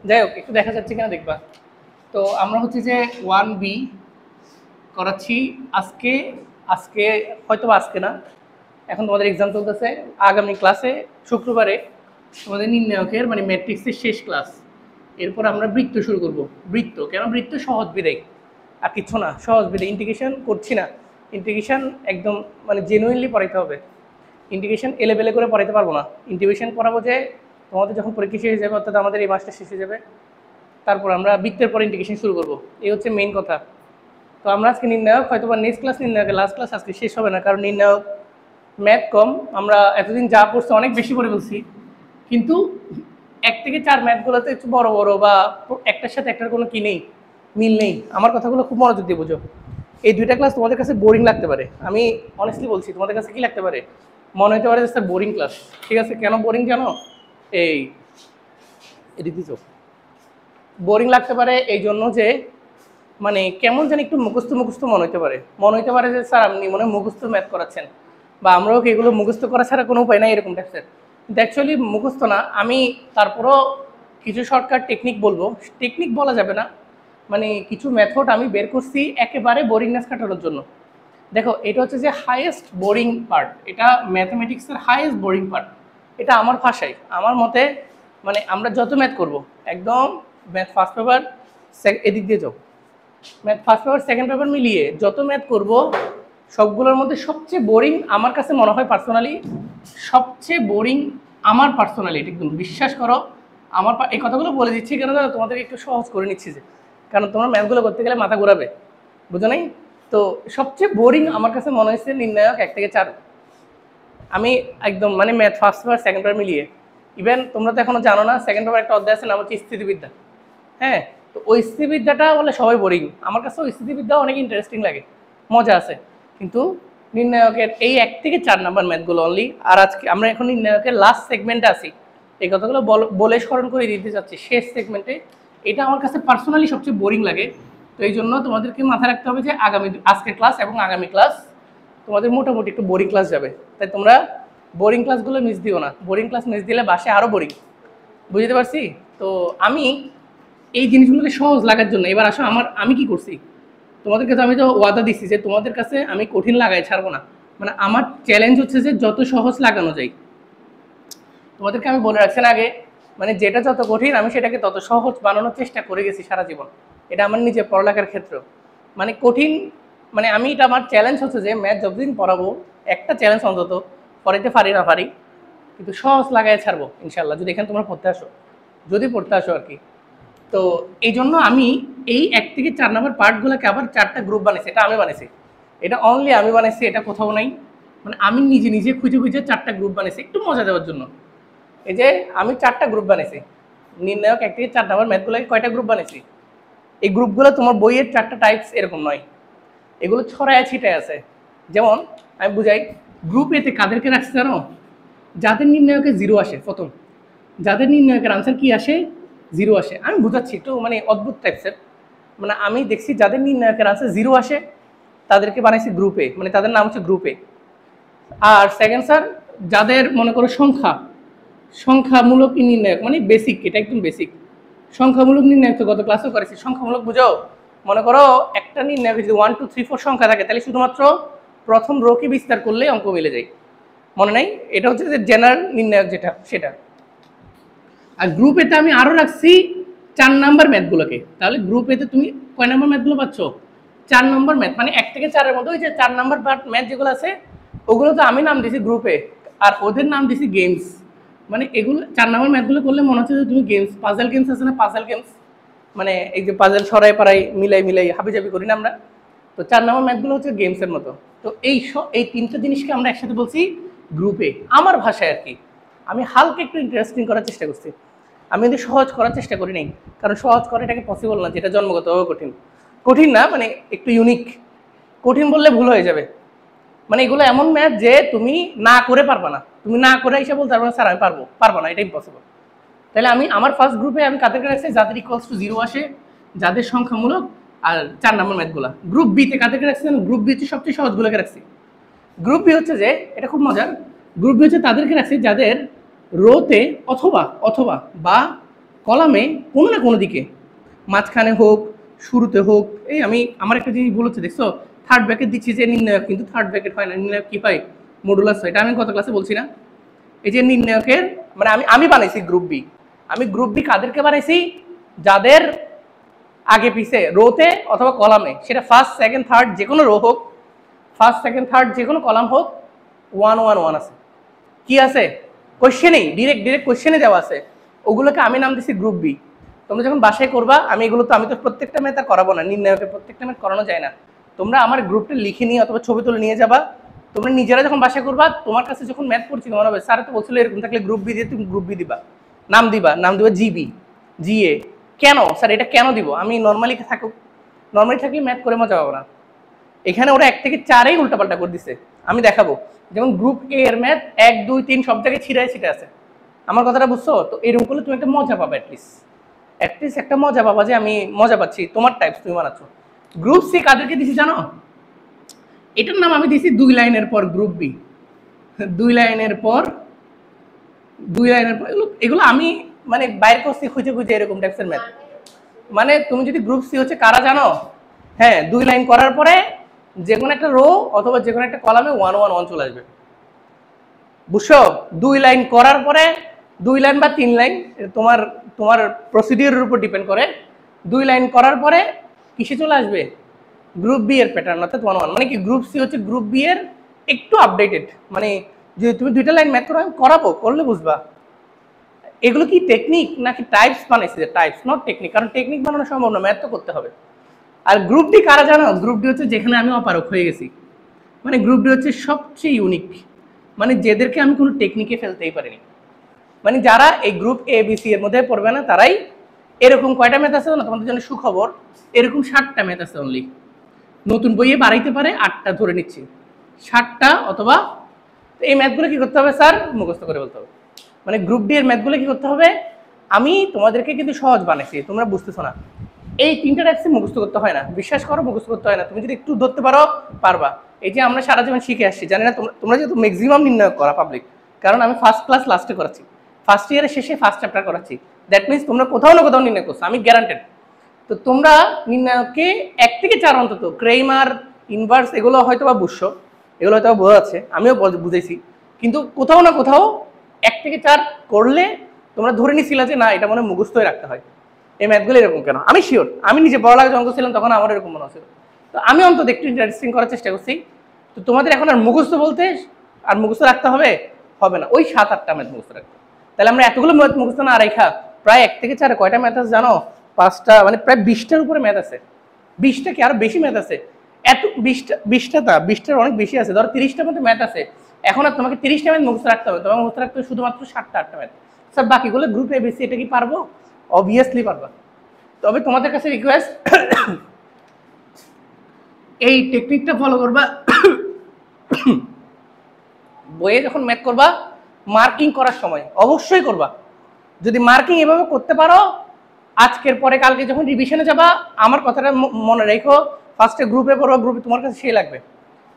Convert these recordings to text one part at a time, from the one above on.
যাই হোক একটু দেখা যাচ্ছে কিনা দেখবা। তো আমরা হচ্ছে যে 1B করাচ্ছি আজকে। আজকে হয়তো আজকে না, এখন তোমাদের এক্সাম চলতেছে। আগামী ক্লাসে শুক্রবারে তোমাদের নির্ণায়কের মানে ম্যাট্রিক্সের শেষ ক্লাস। এরপর আমরা বৃত্ত শুরু করব। বৃত্ত কেন? বৃত্ত সহজ বিদায়, আর কিচ্ছু না, সহজ বিদায়। ইন্টিগ্রেশন করছি না, ইন্টিগ্রেশন একদম মানে জেনুইনলি পড়াইতে হবে। ইন্টিগ্রেশন এলেবেলে করে পড়াইতে পারবো না। ইন্টিগ্রেশন পড়াবো যে তোমাদের যখন পরীক্ষা শেষ হয়ে যাবে, অর্থাৎ আমাদের এই মাসটা শেষ হয়ে যাবে, তারপর আমরা বৃত্তের পর ইন্টিগ্রেশন শুরু করবো। এই হচ্ছে মেইন কথা। তো আমরা আজকে নির্ণায়ক, হয়তো বা নেক্সট ক্লাস নির্ণায়কের লাস্ট ক্লাস আজকে শেষ হবে না, কারণ নির্ণায়ক ম্যাথ কম। আমরা এতদিন যা পড়ছি অনেক বেশি করে বলছি, কিন্তু 1 থেকে 4 ম্যাথগুলোতে একটু বড় বড় বা একটার সাথে একটার কোনো কি নেই, মিল নেই। আমার কথাগুলো খুব মনোযোগ দিয়ে বোঝো। এই দুইটা ক্লাস তোমাদের কাছে বোরিং লাগতে পারে, আমি অনেস্টলি বলছি। তোমাদের কাছে কি লাগতে পারে? মনে হতে পারে যে স্যার বোরিং ক্লাস। ঠিক আছে, কেন বোরিং জানো? এদিক দিছো বোরিং লাগতে পারে এই জন্য যে মানে কেমন যেন একটু মুখস্থ মুখস্থ মনে হতে পারে যে স্যার আপনি মনে হয় মুখস্থ ম্যাথ করাচ্ছেন, বা আমরাও কি এগুলো মুখস্থ করা ছাড়া কোনো উপায় নাই এরকম টাইপসের। কিন্তু অ্যাকচুয়ালি মুখস্থ না, আমি তারপরও কিছু শর্টকাট টেকনিক বলবো। টেকনিক বলা যাবে না, মানে কিছু মেথড আমি বের করছি একেবারে বোরিংনেস কাটানোর জন্য। দেখো, এটা হচ্ছে যে হাইয়েস্ট বোরিং পার্ট, এটা ম্যাথমেটিক্সের হাইয়েস্ট বোরিং পার্ট। এটা আমার ভাষায়, আমার মতে, মানে আমরা যত ম্যাথ করব একদম ম্যাথ ফার্স্ট পেপার এদিক দিয়ে যাও, math first paper second paper মিলিয়ে যত ম্যাথ করব সবগুলোর মধ্যে সবচেয়ে বোরিং আমার কাছে মনে হয় পার্সোনালি, সবচেয়ে বোরিং আমার পার্সোনালি, এটা একদম বিশ্বাস করো। আমার এই কথাগুলো বলে দিচ্ছি কেন জানো? তোমাদেরকে একটু সহজ করে নিচ্ছি যে, কারণ তোমরা ম্যাথগুলো করতে গেলে মাথা ঘোরাবে, বুঝো নাই? তো সবচেয়ে বোরিং আমার কাছে মনে হয়েছে নির্ণায়ক 1 থেকে 4। আমি একদম মানে math first paper second paper মিলিয়ে, ইভেন তোমরা তো এখনো জানো না, সেকেন্ড পেপার একটা অধ্যায় আছে নাম হচ্ছে স্থিতিবিদ্যা। হ্যাঁ, তো ওই স্থিতিবিদ্যাটা বলে সবাই বোরিং, আমার কাছে ওই স্থিতিবিদ্যা অনেক ইন্টারেস্টিং লাগে, মজা আছে। কিন্তু নির্ণায়কের এই 1 থেকে 4 নাম্বার ম্যাথগুলো অনলি। আর আজকে আমরা এখন নির্ণায়কের লাস্ট সেগমেন্টে আছি, এই কথাগুলো বলে স্মরণ করে দিতে চাচ্ছি। শেষ সেগমেন্টে এটা আমার কাছে পার্সোনালি সবচেয়ে বোরিং লাগে। তো এই জন্য তোমাদেরকে মাথায় রাখতে হবে যে আজকের ক্লাস এবং আগামী ক্লাস তোমাদের মোটামুটি একটু বোরিং ক্লাস যাবে। তাই তোমরা বোরিং ক্লাসগুলো মিস দিও না, বোরিং ক্লাস মিস দিলে বাসে আরও বোরিং। বুঝতে পারছি? তো আমি এই জিনিসগুলোকে সহজ লাগার জন্য এবার আসো আমি কি করছি। তোমাদের কাছে আমি তো ওয়াদা দিচ্ছি যে তোমাদের কাছে আমি কঠিন লাগাই ছাড়বো না। মানে আমার চ্যালেঞ্জ হচ্ছে যে যত সহজ লাগানো যায়। তোমাদেরকে আমি বলে রাখছেন আগে, মানে যেটা যত কঠিন আমি সেটাকে তত সহজ বানানোর চেষ্টা করে গেছি সারা জীবন। এটা আমার নিজের পড়ালেখার ক্ষেত্র, মানে কঠিন, মানে আমি এটা আমার চ্যালেঞ্জ হচ্ছে যে ম্যাথ যতদিন পড়াবো একটা চ্যালেঞ্জ অন্তত পড়াইতে পারি না পারি, কিন্তু সহজ লাগাই ছাড়বো ইনশাল্লাহ, যদি এখানে তোমরা পড়তে আসো, যদি পড়তে আসো আর কি। তো এই জন্য আমি এই 1 থেকে 4 নম্বর পার্টগুলোকে আবার 4টা গ্রুপ বানিয়েছি। এটা আমি বানিয়েছি, এটা অনলি আমি বানিয়েছি, এটা কোথাও নাই। মানে আমি নিজে নিজে খুঁজে খুঁজে 4টা গ্রুপ বানিয়েছি একটু মজা দেওয়ার জন্য। এই যে আমি 4টা গ্রুপ বানিয়েছি নির্ণায়ক 1 থেকে 4 নম্বর ম্যাথগুলোকে। কয়টা গ্রুপ বানিয়েছি? এই গ্রুপগুলো তোমার বইয়ের 4টা টাইপস এরকম নয়, এগুলো ছড়ায় ছিটায় আছে। যেমন আমি বুঝাই, গ্রুপ এতে কাদেরকে রাখছে জানো? যাদের নির্ণায়কে 0 আসে প্রথম, যাদের নির্ণায়কের আনসার কি আসে? 0 আসে। আমি বুঝাচ্ছি একটু মানে অদ্ভুত টাইপসের। মানে আমি দেখছি যাদের নির্ণায়কের আনসার 0 আসে তাদেরকে বানাইছি গ্রুপে, মানে তাদের নাম হচ্ছে গ্রুপে। আর সেকেন্ড স্যার, যাদের মনে করো সংখ্যামূলক নির্ণায়ক, মানে বেসিক, এটা একদম বেসিক সংখ্যামূলক নির্ণায়ক। তো গত ক্লাসও করেছি সংখ্যামূলক। বুঝো, মনে করো একটা নির্ণায়কে যদি 1 2 3 4 সংখ্যা থাকে, তাহলে শুধুমাত্র প্রথম রোকে বিস্তার করলেই অঙ্ক মিলে যায়। মনে নাই? এটা হচ্ছে যে জেনারেল নির্ণায়ক যেটা, সেটা। আর গ্রুপ এতে আমি আরও রাখছি 4 নাম্বার ম্যাথগুলোকে। তাহলে গ্রুপ এতে তুমি কয় নাম্বার ম্যাথগুলো পাচ্ছ? 4 নম্বর ম্যাথ, মানে 1 থেকে 4-এর মধ্যে ওই যে 4 নাম্বার পার্ট ম্যাথ যেগুলো আছে ওগুলো তো আমি নাম দিছি গ্রুপে, আর ওদের নাম দিছি গেমস। মানে এগুলো 4 নাম্বার ম্যাথগুলো করলে মনে হচ্ছে যে তুমি গেমস, পাজল গেমস আছে না, পাজল গেমস, মানে এই যে পাজল সরাই পাড়াই মিলাই হাবিজাবি করি না আমরা, তো 4 নম্বর ম্যাথগুলো হচ্ছে গেমসের মতো। তো এই 3টা জিনিসকে আমরা একসাথে বলছি গ্রুপে, আমার ভাষায় আর কি। আমি হালকা একটু ইন্টারেস্টিং করার চেষ্টা করছি, আমি কিন্তু সহজ করার চেষ্টা করি নাই, কারণ সহজ করা এটাকে পসিবল না, যেটা জন্মগতভাবে কঠিন না, মানে একটু ইউনিক। কঠিন বললে ভুল হয়ে যাবে। মানে এগুলো এমন ম্যাথ যে তুমি না করে পারবা না, তুমি না করে এসে বলতে পারবে স্যার আমি পারবো না, এটা ইম্পসিবল। তাহলে আমি আমার ফার্স্ট গ্রুপে আমি কাদেরকে রাখছি? যাদের ইকুয়ালস টু 0 আসে, যাদের সংখ্যামূলক, আর 4 নম্বর ম্যাথগুলো। গ্রুপ বিতে কাদেরকে রাখছি? গ্রুপ বিতে সবচেয়ে সহজগুলোকে রাখছি। গ্রুপ বি হচ্ছে যে, এটা খুব মজার, গ্রুপ বি হচ্ছে তাদেরকে রাখছি যাদের রোতে অথবা বা কলামে কোনো না কোনো দিকে, মাঝখানে হোক শুরুতে হোক, এই আমি আমার একটা জিনিস বলেছি দেখছো, থার্ড ব্র্যাকেট দিচ্ছি যে নির্ণায়ক, কিন্তু থার্ড ব্র্যাকেট হয় না, নির্ণায়ক কি পাই, মডুলাস হয়। এটা আমি গত ক্লাসে বলছি না? এই যে নির্ণায়কের মানে আমি বানাইছি গ্রুপ বি। আমি গ্রুপ বি কাদেরকে বানাইছি? যাদের আগে পিছে রোতে অথবা কলামে, সেটা ফার্স্ট সেকেন্ড থার্ড যে কোনো রো হোক, ফার্স্ট সেকেন্ড থার্ড যে কোনো কলাম হোক, 1 1 1 আছে। কি আছে? কোশ্চেনেই ডিরেক্ট কোশ্চেনে দেওয়া আছে, ওগুলোকে আমি নাম দিছি গ্রুপ বি। তোমরা যখন বাসায় করবা, আমি তো প্রত্যেকটা ম্যাথ আর করাবো না, নির্ণায়কের প্রত্যেকটা ম্যাথ করানো যায় না। তোমরা আমার গ্রুপটা লিখে নিয়ে অথবা ছবি তুলে নিয়ে যাবা, তোমরা নিজেরা যখন বাসায় করবা, তোমার কাছে যখন ম্যাথ পড়ছি মনে হবে স্যার তো বলছিল এরকম থাকলে গ্রুপ বি দিয়ে তুমি গ্রুপ বি দিবা, নাম দিবা জিবি জিএ। কেন স্যার এটা কেন দিব? আমি নর্মালি থাকলে ম্যাথ করে মজা পাবো না। এখানে ওরা 1 থেকে 4 উল্টাপাল্টা করে দিছে, আমি দেখাবো। যেমন গ্রুপ এ এর ম্যাথ 1 2 3 সব জায়গায় ছিটে আছে। আমার কথাটা বুঝছো তো? এরকম করলে তুমি একটা মজা পাবে, অ্যাটলিস্ট একটা মজা পাবা যে আমি মজা পাচ্ছি, তোমার টাইপস তুমি বানাচ্ছ। গ্রুপ সি কাদেরকে দিছি জানো? এটার নাম আমি দিছি 2 লাইনের পর গ্রুপ বি। 2 লাইনের পর এগুলো আমি মানে বাইরে করছি খুঁজে এরকম টাইপসের ম্যাথ। মানে তুমি যদি গ্রুপ সি হচ্ছে কারা জানো? হ্যাঁ, 2 লাইন করার পরে যে কোনো একটা রো অথবা যে কোনো একটা কলামে 1 1 1 চলে আসবে, বুঝছো? 2 লাইন করার পরে 2 লাইন বা 3 লাইন, তোমার প্রসিডিউরের উপর ডিপেন্ড করে। 2 লাইন করার পরে কিসে চলে আসবে? গ্রুপ বি এর প্যাটার্ন, অর্থাৎ 1 1। মানে কি, গ্রুপ সি হচ্ছে গ্রুপ বি এর একটু আপডেটেড। মানে যদি তুমি 2টা লাইন ম্যাথ করো, আমি করাবো, করলে বুঝবা। এগুলো কি টেকনিক নাকি টাইপস বানাইছে? টাইপস, নট টেকনিক, কারণ টেকনিক বানানো সম্ভব না, ম্যাথ তো করতে হবে। আর গ্রুপ ডি কারা জানো? গ্রুপ ডি হচ্ছে যেখানে আমি অপারক হয়ে গেছি। মানে গ্রুপ ডি হচ্ছে সবচেয়ে ইউনিক, মানে যেদেরকে আমি কোনো টেকনিকে ফেলতেই পারিনি। মানে যারা এই গ্রুপ এ বি সি এর মধ্যে পড়বে না, তারাই এরকম কয়টা ম্যাথ আছে না তোমাদের জন্য সুখবর, এরকম 7টা ম্যাথ আছে অনলি। নতুন বইয়ে বাড়াইতে পারে 8টা, ধরে নিচ্ছি 7টা। অথবা এই ম্যাথগুলো কি করতে হবে স্যার? মুখস্থ করে বলতে হবে। মানে গ্রুপ ডি এর ম্যাথগুলো কি করতে হবে? আমি তোমাদেরকে কিন্তু সহজ বানাইছি, তোমরা বুঝতেছো না। এই 3টা টাইপসে মুখস্থ করতে হয় না, বিশ্বাস করো, মুখস্থ করতে হয় না। তুমি যদি একটু ধরতে পারো, পারবা। এই যে আমরা সারা জীবন শিখে আসছি, জানি না তোমরা যেহেতু ম্যাক্সিমাম নির্ণয় করা পাবলিক, কারণ আমি ফার্স্ট ক্লাস লাস্টে করাচ্ছি, ফার্স্ট ইয়ারের শেষে ফার্স্ট চ্যাপ্টার করাচ্ছি। দ্যাট মিনস তোমরা কোথাও না কোথাও নির্ণয় করছো, আমি গ্যারান্টেড। তো তোমরা নির্ণয়কে 1 থেকে 4 অন্তত, ক্রেইমার, ইনভার্স, এগুলো হয়তো বা বুঝছো, এগুলো হয়তো বোঝা যাচ্ছে, আমিও বুঝেছি। কিন্তু কোথাও না কোথাও 1 থেকে 4 করলে তোমরা ধরে নিছিলা যে না, এটা মনে মুখস্থই রাখতে হয়। এই ম্যাথগুলো এরকম কেন? আমি শিওর, আমি নিজে পড়ালেখা যখন ছিলাম তখন আমার এরকম মনে হচ্ছিল। তো আমি অন্তত একটু ইন্টারেস্টিং করার চেষ্টা করছি। তো তোমাদের এখন আর মুখস্থ বলতে আর মুখস্থ রাখতে হবে না, ওই 7-8টা ম্যাথ মুখস্থ রাখতে। তাহলে আমরা এতগুলো ম্যাথ মুখস্থ না রেখা প্রায় 1 থেকে 4 কয়টা ম্যাথ আছে জানো? 5টা, মানে প্রায় 20টার উপরে ম্যাথ আছে। 20টা কি আরো বেশি ম্যাথ আছে? এত 20টার অনেক বেশি আছে। ধরো 30টার মধ্যে ম্যাথ আছে। এখন আর তোমাকে 30টা ম্যাথ মুখস্থ রাখতে হবে, তোমাকে মুখস্থ রাখতে হবে শুধুমাত্র 7টা-8টা ম্যাথ। স্যার বাকিগুলো গ্রুপ এ বি সি, এটা কি পারবো? অবভিয়াসলি পারবা। তবে তোমাদের কাছে রিকোয়েস্ট, এই টেকনিকটা ফলো করবা। বইয়ে যখন ম্যাথ করবা, মার্কিং করার সময় অবশ্যই করবা। যদি মার্কিং এভাবে করতে পারো, আজকের পরে কালকে যখন রিভিশনে যাবা, আমার কথাটা মনে রেখো, ফার্স্টে গ্রুপে পড়বা, গ্রুপে তোমার কাছে সেই লাগবে।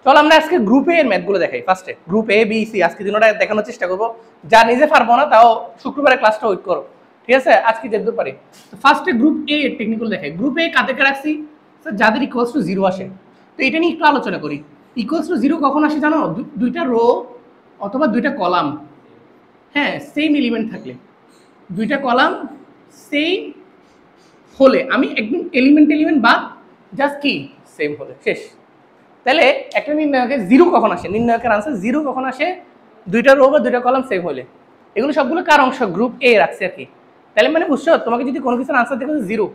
চলো আমরা আজকে গ্রুপে এর ম্যাথগুলো দেখাই। ফার্স্টে গ্রুপ এ বি সি আজকে দিনটা দেখানোর চেষ্টা করবো। যা নিজে পারবো না তাও শুক্রবারে ক্লাসটা ওয়েট করো, ঠিক আছে? আজকে যেতে পারি। ফার্স্টে গ্রুপ এ এর টেকনিক্যাল দেখাই। গ্রুপ এ কাদেরকে রাখছি? স্যার যাদের ইকুয়ালস টু 0 আসে। তো এটা নিয়ে একটু আলোচনা করি। ইকুয়ালস টু 0 কখন আসে জানো? 2টা রো অথবা 2টা কলাম, হ্যাঁ, সেম এলিমেন্ট থাকলে। 2টা কলাম সেম হলে, আমি একদম এলিমেন্ট বা জাস্ট কি সেম হলে শেষ। তাহলে একটা নির্ণায়কের 0 কখন আসে? নির্ণায়কের আনসার 0 কখন আসে? 2টা রো বা 2টা কলাম সেম হলে। এগুলো সবগুলো কার অংশ? গ্রুপ এ রাখছে আর কি। তাহলে মানে বুঝছো, তোমাকে যদি কোনো কিছুর আনসার দেখো 0,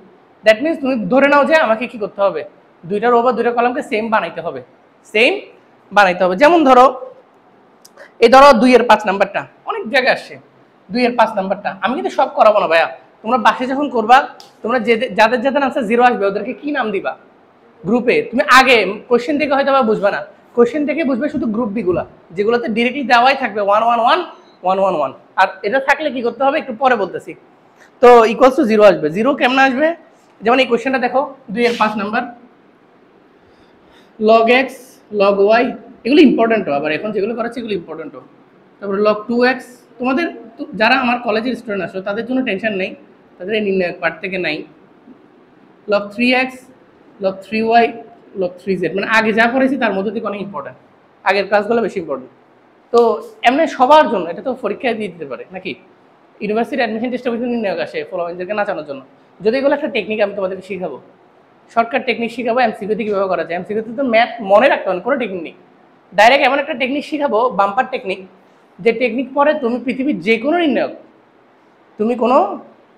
দ্যাট মিনস তুমি ধরে নাও যে আমাকে কি করতে হবে? 2টা রো বা 2টা কলামকে সেম বানাইতে হবে, যেমন ধরো এই ধরো 2 এর 5 নাম্বারটা অনেক জায়গায় আসছে। 2 এর 5 নাম্বারটা আমি কিন্তু সব করাবো না ভাইয়া, তোমরা বাসে যখন করবা, তোমরা যাদের আনসার 0 আসবে ওদেরকে কি নাম দিবা? গ্রুপে তুমি আগে কোশ্চেন থেকে হয়তো বা বুঝবা না, কোশ্চেন থেকে বুঝবে শুধু গ্রুপ বি গুলা, যেগুলোতে ডিরেক্টলি দেওয়াই থাকবে 1 1 1 1 1 1। আর এটা থাকলে কি করতে হবে একটু পরে বলতেছি। তো ইকুয়ালস টু 0 আসবে। 0 কেমন আসবে? যেমন এই কোশ্চেনটা দেখো, 2 এর 5 number, log x log y, এগুলো ইম্পর্টেন্টও, আবার এখন যেগুলো করাচ্ছি এগুলো ইম্পর্টেন্টও। তারপরে log 2x, তোমাদের যারা আমার কলেজের স্টুডেন্ট আসো তাদের জন্য টেনশন নেই, তাদের এই নির্ণায়ক পার্ট থেকে নাই। Log 3x, log 3y, log 3z, মানে আগে যা পড়েছি তার মধ্যে থেকে অনেক ইম্পর্টেন্ট, আগের ক্লাসগুলো বেশি ইম্পর্টেন্ট। তো এমনি সবার জন্য এটা তো পরীক্ষায় দিয়ে দিতে পারে নাকি, ইউনিভার্সিটি অ্যাডমিশন টেস্টে বিভিন্ন নির্ণায়ক আসে ফলোয়ারদেরকে নাচানোর জন্য। যদি এগুলো একটা টেকনিক আমি তোমাদেরকে শিখাবো, শর্টকাট টেকনিক শিখাবো, এমসিকিউতে কীভাবে করা যায়। এমসিকিউতে তো ম্যাথ মনে রাখতে হবে, কোনো টেকনিক নেই, ডাইরেক্ট এমন একটা টেকনিক শিখাবো, বাম্পার টেকনিক, যে টেকনিক পরে তুমি পৃথিবীর যে কোনো নির্ণায়ক, তুমি কোনো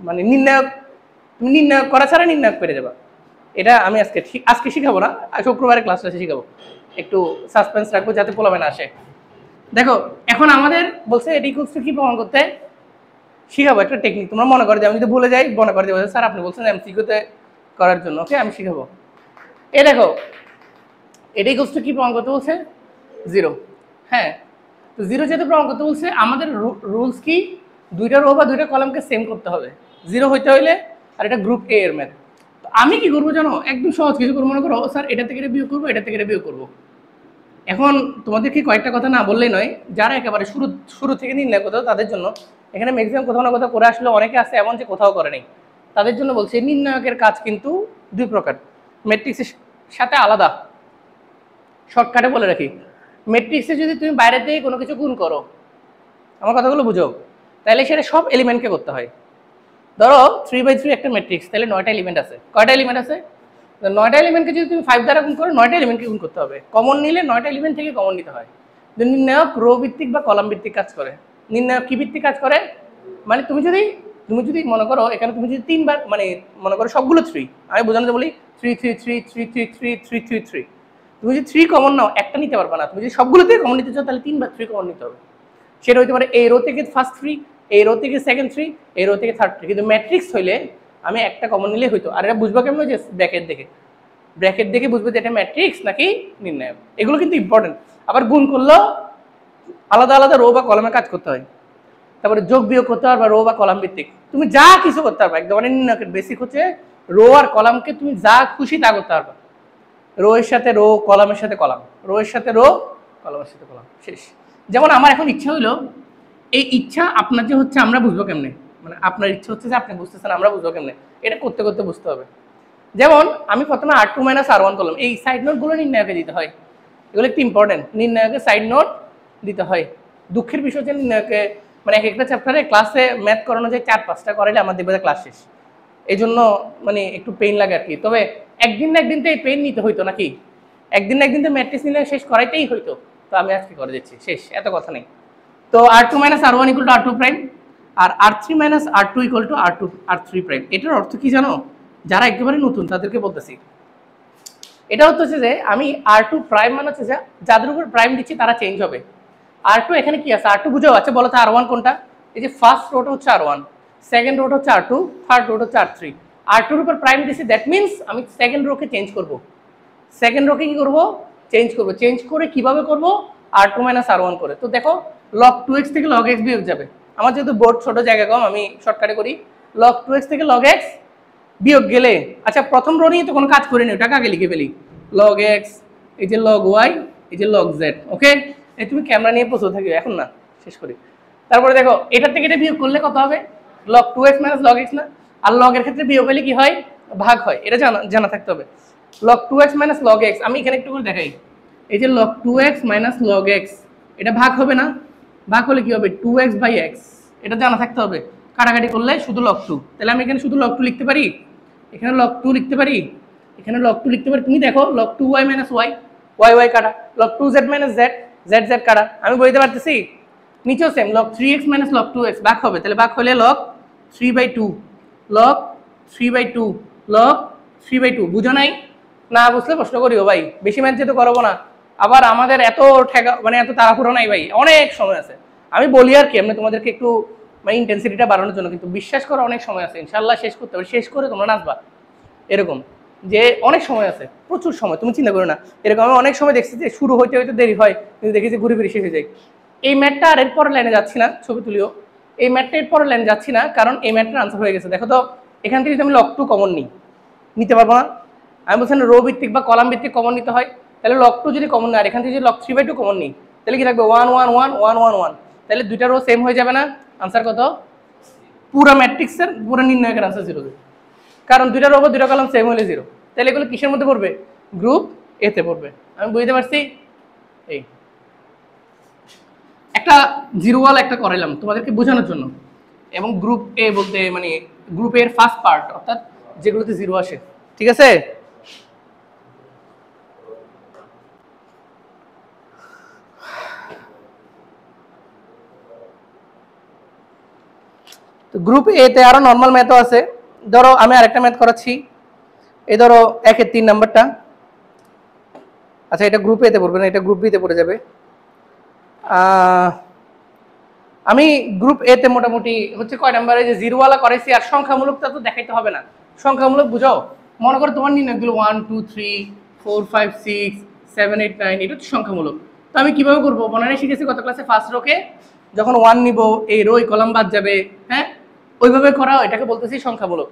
মানে তুমি নির্ণায়ক করা ছাড়া নির্ণায়ক পেরে যাবা। এটা আমি আজকে শিখাবো না, শুক্রবারে ক্লাসটা শিখাবো, একটু সাসপেন্স রাখবো যাতে পোলাবে না আসে। দেখো এখন আমাদের বলছে এটি কি প্রমাণ করতে শিখাবো একটা টেকনিক, তোমরা মনে করে দেবো, আমি যদি ভুলে যাই মনে করে দেবো স্যার আপনি বলছেন এমসিকিউতে করার জন্য, ওকে আমি শিখাবো। এ দেখো এটি কি প্রমাণ করতে বলছে, 0। হ্যাঁ, তো 0 যেহেতু প্রমাণ করতে বলছে, আমাদের রুলস কি, দুইটা রো বা দুইটা কলামকে সেম করতে হবে 0 হইতে হইলে, আর এটা গ্রুপ এ এর ম্যাথ। তো আমি কি করবো জানো, একদম সহজ কিছু করবো, মনে করো স্যার এটা থেকে বিয়োগ করবো, এটা থেকে বিয়োগ করবো। এখন তোমাদের কি কয়েকটা কথা না বললেই নয়, যারা একেবারে শুরু থেকে নির্ণয় করতে তাদের জন্য, এখানে ম্যাক্সিমাম কোথাও না কোথাও করে আসলে অনেকে আছে এমন যে কোথাও করে নেই, তাদের জন্য বলছি নির্ণায়কের কাজ কিন্তু দুই প্রকার, ম্যাট্রিক্সের সাথে আলাদা। শর্টকাটে বলে রাখি, ম্যাট্রিক্সে যদি তুমি বাইরে থেকে কোনো কিছু গুণ করো, আমার কথাগুলো বুঝো, তাহলে সেটা সব এলিমেন্টকে করতে হয়। ধরো 3/3 একটা ম্যাট্রিক্স, তাহলে 9টা এলিমেন্ট আছে, কয়টা এলিমেন্ট আছে, 9টা এলিমেন্টকে যদি তুমি 5 দ্বারা গুণ করো, 9টা এলিমেন্টকে গুণ করতে হবে, কমন নিলে 9টা এলিমেন্ট থেকে কমন নিতে হয়। নির্ণায়ক রো ভিত্তিক বা কলাম ভিত্তিক কাজ করে। নির্ণায়ক কি ভিত্তিক কাজ করে, মানে তুমি যদি মনে করো এখানে তুমি যদি 3 বার মানে মনে করো সবগুলো 3, আমি বোঝানোতে বলি 3 3 3 3 3 3 3 3 3, তুমি যদি 3 কমন নাও একটা নিতে পারবে না, তুমি যদি সবগুলো থেকে কমন নিতে চাও তাহলে 3 বার 3 কমন নিতে হবে। সেটা হইতে পারে এই রো থেকে ফার্স্ট 3, এই রো থেকে সেকেন্ড 3, এই রো থেকে থার্ড 3। কিন্তু ম্যাট্রিক্স হইলে আমি একটা কমন নিলে হইতো। আর এটা বুঝবো কেমন, যে ব্র্যাকেট দেখে বুঝবো যে এটা ম্যাট্রিক্স নাকি নির্ণায়ক, এগুলো কিন্তু ইম্পর্টেন্ট। আবার গুণ করলেও আলাদা আলাদা রো বা কলামে কাজ করতে হয়, তারপরে যোগ বিয়োগ করতে পারবা রো বা কলাম ভিত্তিক, তুমি যা কিছু করতে পারবা। একদম মানে নির্ণায়কের বেসিক হচ্ছে রো আর কলামকে তুমি যা খুশি তা করতে পারবা, রো এর সাথে রো, কলামের সাথে কলাম, রো এর সাথে রো, কলামের সাথে কলাম, শেষ। যেমন আমার এখন ইচ্ছা হইলো, এই ইচ্ছা আপনার যে হচ্ছে আমরা বুঝবো কেমনে, মানে আপনার ইচ্ছা হচ্ছে যে আপনি বুঝতেছেন, আমরা বুঝবো কেমনে, এটা করতে করতে বুঝতে হবে। যেমন আমি প্রথমে R2 - R1 করলাম, এই সাইড নোটগুলো নির্ণায়কে দিতে হয়, এগুলো একটু ইম্পর্টেন্ট, নির্ণায়কে সাইড নোট দিতে হয়। দুঃখের বিষয় হচ্ছে নির্ণায়কে মানে এক একটা চ্যাপ্টারে ক্লাসে ম্যাথ করানো যায় 4-5টা করাইলে আমার দেখবে ক্লাস শেষ, এই জন্য মানে একটু পেইন লাগে আর কি। তবে একদিন না একদিন তো এই পেইন নিতে হইতো নাকি, একদিন না একদিন তো ম্যাট্রিক্স নিলে শেষ করাইতেই হইতো, তো আমি আজকে করে দিচ্ছি, শেষ, এত কথা নেই। তো R2 - R1 = R2 প্রাইম, আর R3 - R2 = R3 প্রাইম। এটার অর্থ কি জানো, যারা একেবারে নতুন তাদেরকে বলতেছি, এটা হচ্ছে যে আমি R2 প্রাইম মানে হচ্ছে যে যাদের উপর প্রাইম দিচ্ছি তারা চেঞ্জ হবে। R2 এখানে কি আছে, R2 বুঝো, আচ্ছা বলো তো R1 কোনটা, এই যে ফার্স্ট রোটা হচ্ছে R1, সেকেন্ড রোটা হচ্ছে R2, থার্ড রোটা হচ্ছে R3। R2 এর উপর প্রাইম দিচ্ছি, দ্যাট মিনস আমি সেকেন্ড রোকে চেঞ্জ করব, সেকেন্ড রোকে কি করব, চেঞ্জ করব। চেঞ্জ করে কিভাবে করব, R2 - R1 করে। তো দেখো log 2x থেকে log x বিয়োগ যাবে, আমার যেহেতু বোর্ড ছোট, জায়গা কম, আমি শর্টকাটে করি, log 2x থেকে log x বিয়োগ গেলে, আচ্ছা প্রথম রো নিয়ে তো কোনো কাজ করি না, ওটাকে আগে লিখে ফেলি, log x, এই যে log y, এই যে log z। ওকে, এই তুমি ক্যামেরা নিয়ে বসে থাকি, এখন না, শেষ করি। তারপরে দেখো এটা থেকে এটা বিয়োগ করলে কত হবে, log 2x - log x না, আর log এর ক্ষেত্রে বিয়োগ হলে কি হয়, ভাগ হয়, এটা জানা থাকতে হবে। log 2x - log x, আমি এখানে একটু করে দেখাই, এই যে log 2x - log x, এটা ভাগ হবে না, ভাগ হলে কি হবে 2x/x, এটা জানা থাকতে হবে। কাটাকাটি করলে শুধু log 2, তাহলে আমি এখানে শুধু log 2 লিখতে পারি, এখানে log 2 লিখতে পারি, এখানে log 2 লিখতে পারি। তুমি দেখো log 2y - y, y কাটা, log 2z - z, z কাটা, আমি বলতে পারতেছি। নিচেও same, log 3x - log 2x, ভাগ হবে, তাহলে ভাগ হলে log 3/2, log 3/2, log 3/2। বুঝো নাই, না বুঝলে প্রশ্ন করিও ভাই, বেশি ম্যাথ যেহেতু করবো না, আবার আমাদের এত ঠেকা মানে এত তাড়াহুড়ো নাই ভাই, অনেক সময় আছে। আমি বলি আর কি এমনি তোমাদেরকে একটু মানে ইন্টেন্সিটিটা বাড়ানোর জন্য, কিন্তু বিশ্বাস করো অনেক সময় আছে, ইনশাল্লাহ শেষ করতে হবে, শেষ করে তোমরা নাচবা, এরকম যে অনেক সময় আছে, প্রচুর সময়, তুমি চিন্তা করো না। এরকম আমি অনেক সময় দেখছি যে শুরু হইতে হইতে দেরি হয়, কিন্তু দেখি যে ঘুরে ফিরে শেষ হয়ে যায়। এই ম্যাথটা আর এর পরের লাইনে যাচ্ছি না, ছবি তুলিও, এই ম্যাথটা এর পরের লাইনে যাচ্ছি না, কারণ এই ম্যাথটার আনসার হয়ে গেছে। দেখো তো এখান থেকে যদি আমি log 2 কমন নিতে পারবো না, আমি বলছেন রো ভিত্তিক বা কলাম ভিত্তিক কমন নিতে হয়, তাহলে log 2 যদি কমন নেয়, আর এখান থেকে যদি log 3/2 কমন নিই, তাহলে কি থাকবে 1 1 1 1 1 1, তাহলে দুইটা রো সেম হয়ে যাবে না, আনসার কত পুরো ম্যাট্রিক্সের পুরো নির্ণয়কের আনসার 0 0, কারণ দুইটা রো দুইটা কলাম সেম হলে 0। তাহলে এগুলো কিসের মধ্যে পড়বে? গ্রুপ এ তে পড়বে। আমি বুঝতে পারছি। এই একটা জিরোওয়াল একটা করাইলাম তোমাদেরকে বোঝানোর জন্য, এবং গ্রুপ এ বলতে মানে গ্রুপের ফার্স্ট পার্ট অর্থাৎ যেগুলোতে 0 আসে, ঠিক আছে? তো গ্রুপ এ তে আরো নরমাল ম্যাথও আছে। ধরো আমি আরেকটা ম্যাথ করাচ্ছি, এই ধরো 1 এর 3 নাম্বারটা। আচ্ছা এটা গ্রুপ এ তে পড়বে না, এটা গ্রুপ বি তে পড়ে যাবে। আমি গ্রুপ এ তে মোটামুটি হচ্ছে কয় নাম্বারে যে জিরোওয়ালা করেছি, আর সংখ্যামূলকটা তো দেখাইতে হবে না। সংখ্যামূলক বুঝাও, মনে করো তোমার নির্ণয়গুলো 1 2 3 4 5 6 7 8 9, এটা হচ্ছে সংখ্যামূলক। তো আমি কিভাবে করবো মনে নেই, শিখেছি কত ক্লাসে? ফার্স্ট রোকে যখন 1 নিব এই রো কলাম বাদ যাবে, হ্যাঁ ওইভাবে করা, এটাকে বলতেছি সংখ্যামূলক।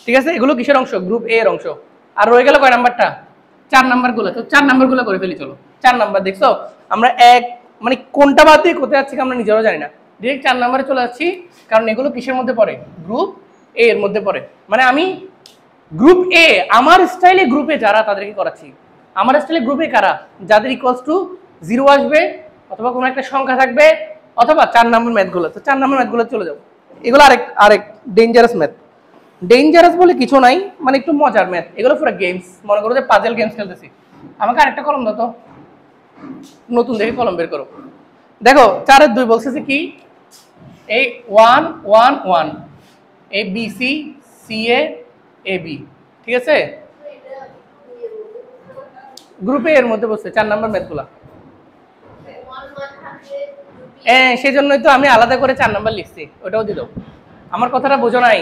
ঠিক আছে? এগুলো কিসের অংশ? গ্রুপ এ এর অংশ। আর রয়ে গেল কয় নাম্বারটা? 4 নাম্বারগুলো। তো 4 নাম্বারগুলো করে ফেলি চলো। 4 নাম্বার দেখছো আমরা এক মানে কোনটা বাদ দিয়ে কোথায় যাচ্ছি আমরা নিজেরাও জানি না, ডিরেক্ট 4 নাম্বারে চলে যাচ্ছি, কারণ এগুলো কিসের মধ্যে পড়ে? গ্রুপ এ এর মধ্যে পড়ে। মানে আমি গ্রুপ এ আমার স্টাইলে গ্রুপে যারা তাদেরকে করাচ্ছি। আমার স্টাইলে গ্রুপে কারা? যাদের ইকুয়ালস টু 0 আসবে, অথবা কোনো একটা সংখ্যা থাকবে, অথবা 4 নাম্বার ম্যাথগুলো। তো 4 নাম্বার ম্যাথগুলো চলে যাবো। এগুলো আরেক ডেঞ্জারাস ম্যাথ। ডেঞ্জারাস বলে কিছু নাই, মানে একটু মজার ম্যাথ। এগুলো পুরো গেমস, মনে করো যে পাজেল গেমস খেলতেছি। আমাকে আরেকটা কলম দাও তো, নতুন দেখে কলম বের করো। দেখো 4 এর 2 বলছে কি? এই 1 1 1 এ B C C A B, ঠিক আছে? গ্রুপে এর মধ্যে বসছে 4 নাম্বার ম্যাথগুলা। সেই জন্যই তো আমি আলাদা করে 4 নাম্বার লিখছি, ওটাও দিয়ে দাও। আমার কথাটা বোঝো নাই?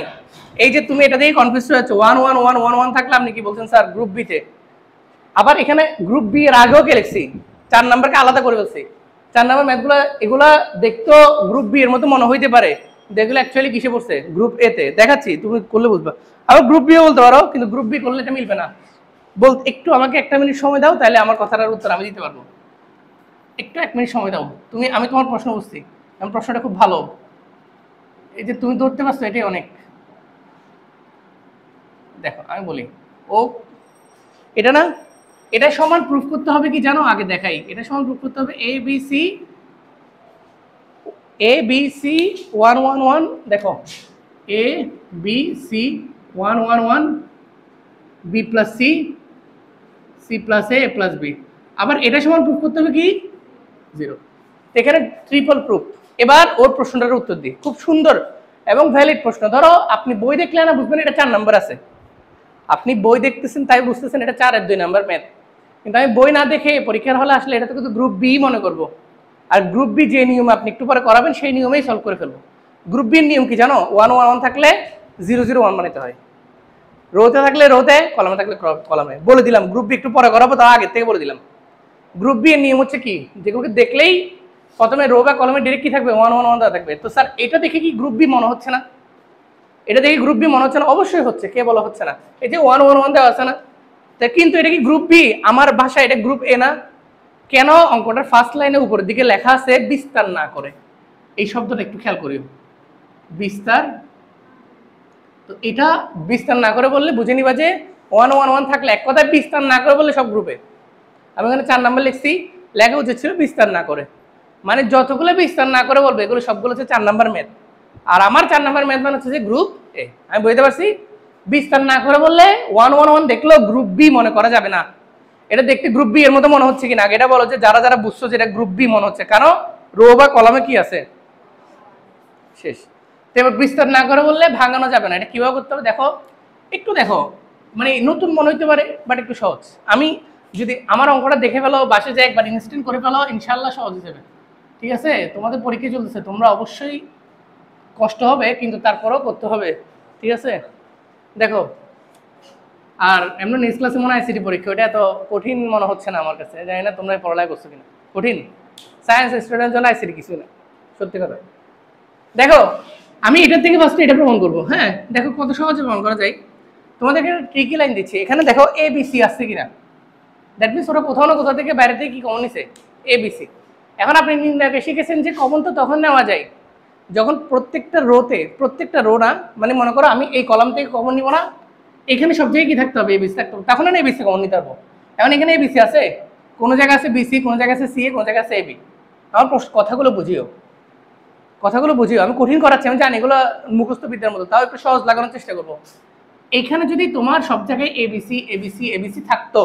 এই যে তুমি এটা দিয়ে কনফিউজ হয়েছো, 1 1 1 1 1 থাকলে আপনি কি বলছেন স্যার গ্রুপ বি তে? আবার এখানে গ্রুপ বি এর আগেও কে লিখছি, 4 নাম্বারকে আলাদা করে বলছি। 4 নাম্বার ম্যাথগুলো এগুলা দেখতো গ্রুপ বি এর মতো মনে হইতে পারে, দেখলে অ্যাকচুয়ালি কিসে পড়ছে? গ্রুপ এ তে। দেখাচ্ছি, তুমি করলে বুঝবা। আবার গ্রুপ বিও বলতে পারো, কিন্তু গ্রুপ বি করলে এটা মিলবে না। একটু আমাকে 1 মিনিট সময় দাও, তাহলে আমার কথাটার উত্তর আমি দিতে পারবো। একটু 1 মিনিট সময় দাও। আমি তোমার প্রশ্ন বুঝছি, আমার প্রশ্নটা খুব ভালো। এই যে তুমি ধরতে পারছো, এটাই অনেক। দেখো আমি বলি, ও এটা না, এটা সমান প্রুফ করতে হবে কি জানো? আগে দেখাই। এটা সমান প্রুফ করতে হবে এ বি সি 1 1 1। দেখো A B C 1 1 1 B plus C C plus A plus B. আবার এটা সমান প্রুফ করতে হবে কি? 0। এখানে ট্রিপল প্রুফ। এবার ওর প্রশ্নটার উত্তর দিই, খুব সুন্দর এবং ভ্যালিড প্রশ্ন। ধরো আপনি বই দেখলে না বুঝবেন এটা 4 নাম্বার আছে, আপনি বই দেখতেছেন তাই বুঝতেছেন এটা 4 এর 2 নাম্বার ম্যাথ। কিন্তু আমি বই না দেখে পরীক্ষার হলে আসলে এটা তো কিন্তু গ্রুপ বি মনে করব। আর গ্রুপ বি যে নিয়ম আপনি একটু পরে করাবেন সেই নিয়মেই সলভ করে ফেলবো। গ্রুপ বির নিয়ম কি জানো? 1 1 1 থাকলে 0 0 1 বানাতে হয়, রোতে থাকলে রোতে, কলামে থাকলে কলামে। বলে দিলাম গ্রুপ বি একটু পরে করাবো, তার আগে থেকে বলে দিলাম। গ্রুপ বি এর নিয়ম হচ্ছে কি? যেগুলোকে দেখলেই প্রথমে রো বা কলমে ডাইরেক্ট কি থাকবে? 1 1 1 দেওয়া থাকবে। তো স্যার এটা দেখে কি গ্রুপ বি মনে হচ্ছে না? এটা দেখে গ্রুপ বি মনে হচ্ছে না? অবশ্যই হচ্ছে, কে বলা হচ্ছে না? এই যে 1 1 1 দেওয়া আছে না, তা কিন্তু এটা কি গ্রুপ বি? আমার ভাষায় এটা গ্রুপ এ না। কেন? অঙ্কটার ফার্স্ট লাইনে উপরের দিকে লেখা আছে বিস্তার না করে। এই শব্দটা একটু খেয়াল করিও, বিস্তার। তো এটা বিস্তার না করে বললে বুঝে নিবা যে 1 1 1 থাকলে, এক কথায় বিস্তার না করে বললে সব গ্রুপে। আমি এখানে 4 নাম্বার লিখছি, লেখা উচিত ছিল বিস্তার না করে। মানে যতগুলো বিস্তার না করে বলবে এগুলো সবগুলো হচ্ছে 4 নাম্বার ম্যাথ। আর আমার 4 নাম্বার ম্যাথ মানে হচ্ছে যে গ্রুপ এ। আমি বুঝতে পারছি? বিস্তার না করে বললে 1 1 1 দেখলেও গ্রুপ বি মনে করা যাবে না। এটা দেখতে গ্রুপ বি এর মতো মনে হচ্ছে কিনা আগে এটা বলো, যে যারা যারা বুঝছো যেটা গ্রুপ বি মনে হচ্ছে। কারণ রো বা কলামে কি আছে? শেষ। তো এবার বিস্তার না করে বললে ভাঙানো যাবে না। এটা কিভাবে করতে হবে দেখো, একটু দেখো। মানে নতুন মনে হইতে পারে, বাট একটু সহজ। আমি যদি আমার অঙ্কটা দেখে ফেলো, বাসে যাই একবার ইনস্ট্যান্ট করে ফেলো, ইনশাল্লাহ সহজ হয়ে যাবে। ঠিক আছে? তোমাদের পরীক্ষা চলতেছে, তোমরা অবশ্যই কষ্ট হবে, কিন্তু তারপরেও করতে হবে। ঠিক আছে? দেখো, আর এমনি নেক্সট ক্লাসে মনে হয় আইসিটি পরীক্ষা, ওটা এত কঠিন মনে হচ্ছে না আমার কাছে। জানি না তোমরা পড়ালেখা করছো কিনা। কঠিন সায়েন্স স্টুডেন্টের জন্য আইসিটি কিছু না, সত্যি কথা। দেখো আমি এটার থেকে ফার্স্টে এটা প্রমাণ করবো। হ্যাঁ দেখো কত সহজে প্রমাণ করা যায়। তোমাদেরকে ট্রিকি লাইন দিচ্ছি, এখানে দেখো এ বি সি আসছে কিনা। দ্যাট মিনস ওরা কোথাও না কোথাও থেকে বাইরে থেকে কি কমন নিছে? এ বি সি। এখন আপনি নির্ণয়কে শিখেছেন যে কমন তো তখন নেওয়া যায় যখন প্রত্যেকটা রো না, মানে মনে করো আমি এই কলাম থেকে কমন নিব না, এখানে সব জায়গায় কি থাকতে হবে, এবিসি থাকতে হবে, তখন আমি এবিসি কমন নিতে পারবো। এখন এখানে এবিসি আছে, কোনো জায়গায় আছে বিসি, কোনো জায়গায় আছে সিএ, কোনো জায়গায় আছে এবি। আমার কথাগুলো বুঝিও, আমি কঠিন করাচ্ছি, আমি জানি এগুলো মুখস্থ বিদ্যার মতো, তাও একটু সহজ লাগানোর চেষ্টা করবো। এইখানে যদি তোমার সব জায়গায় এবিসি থাকতো,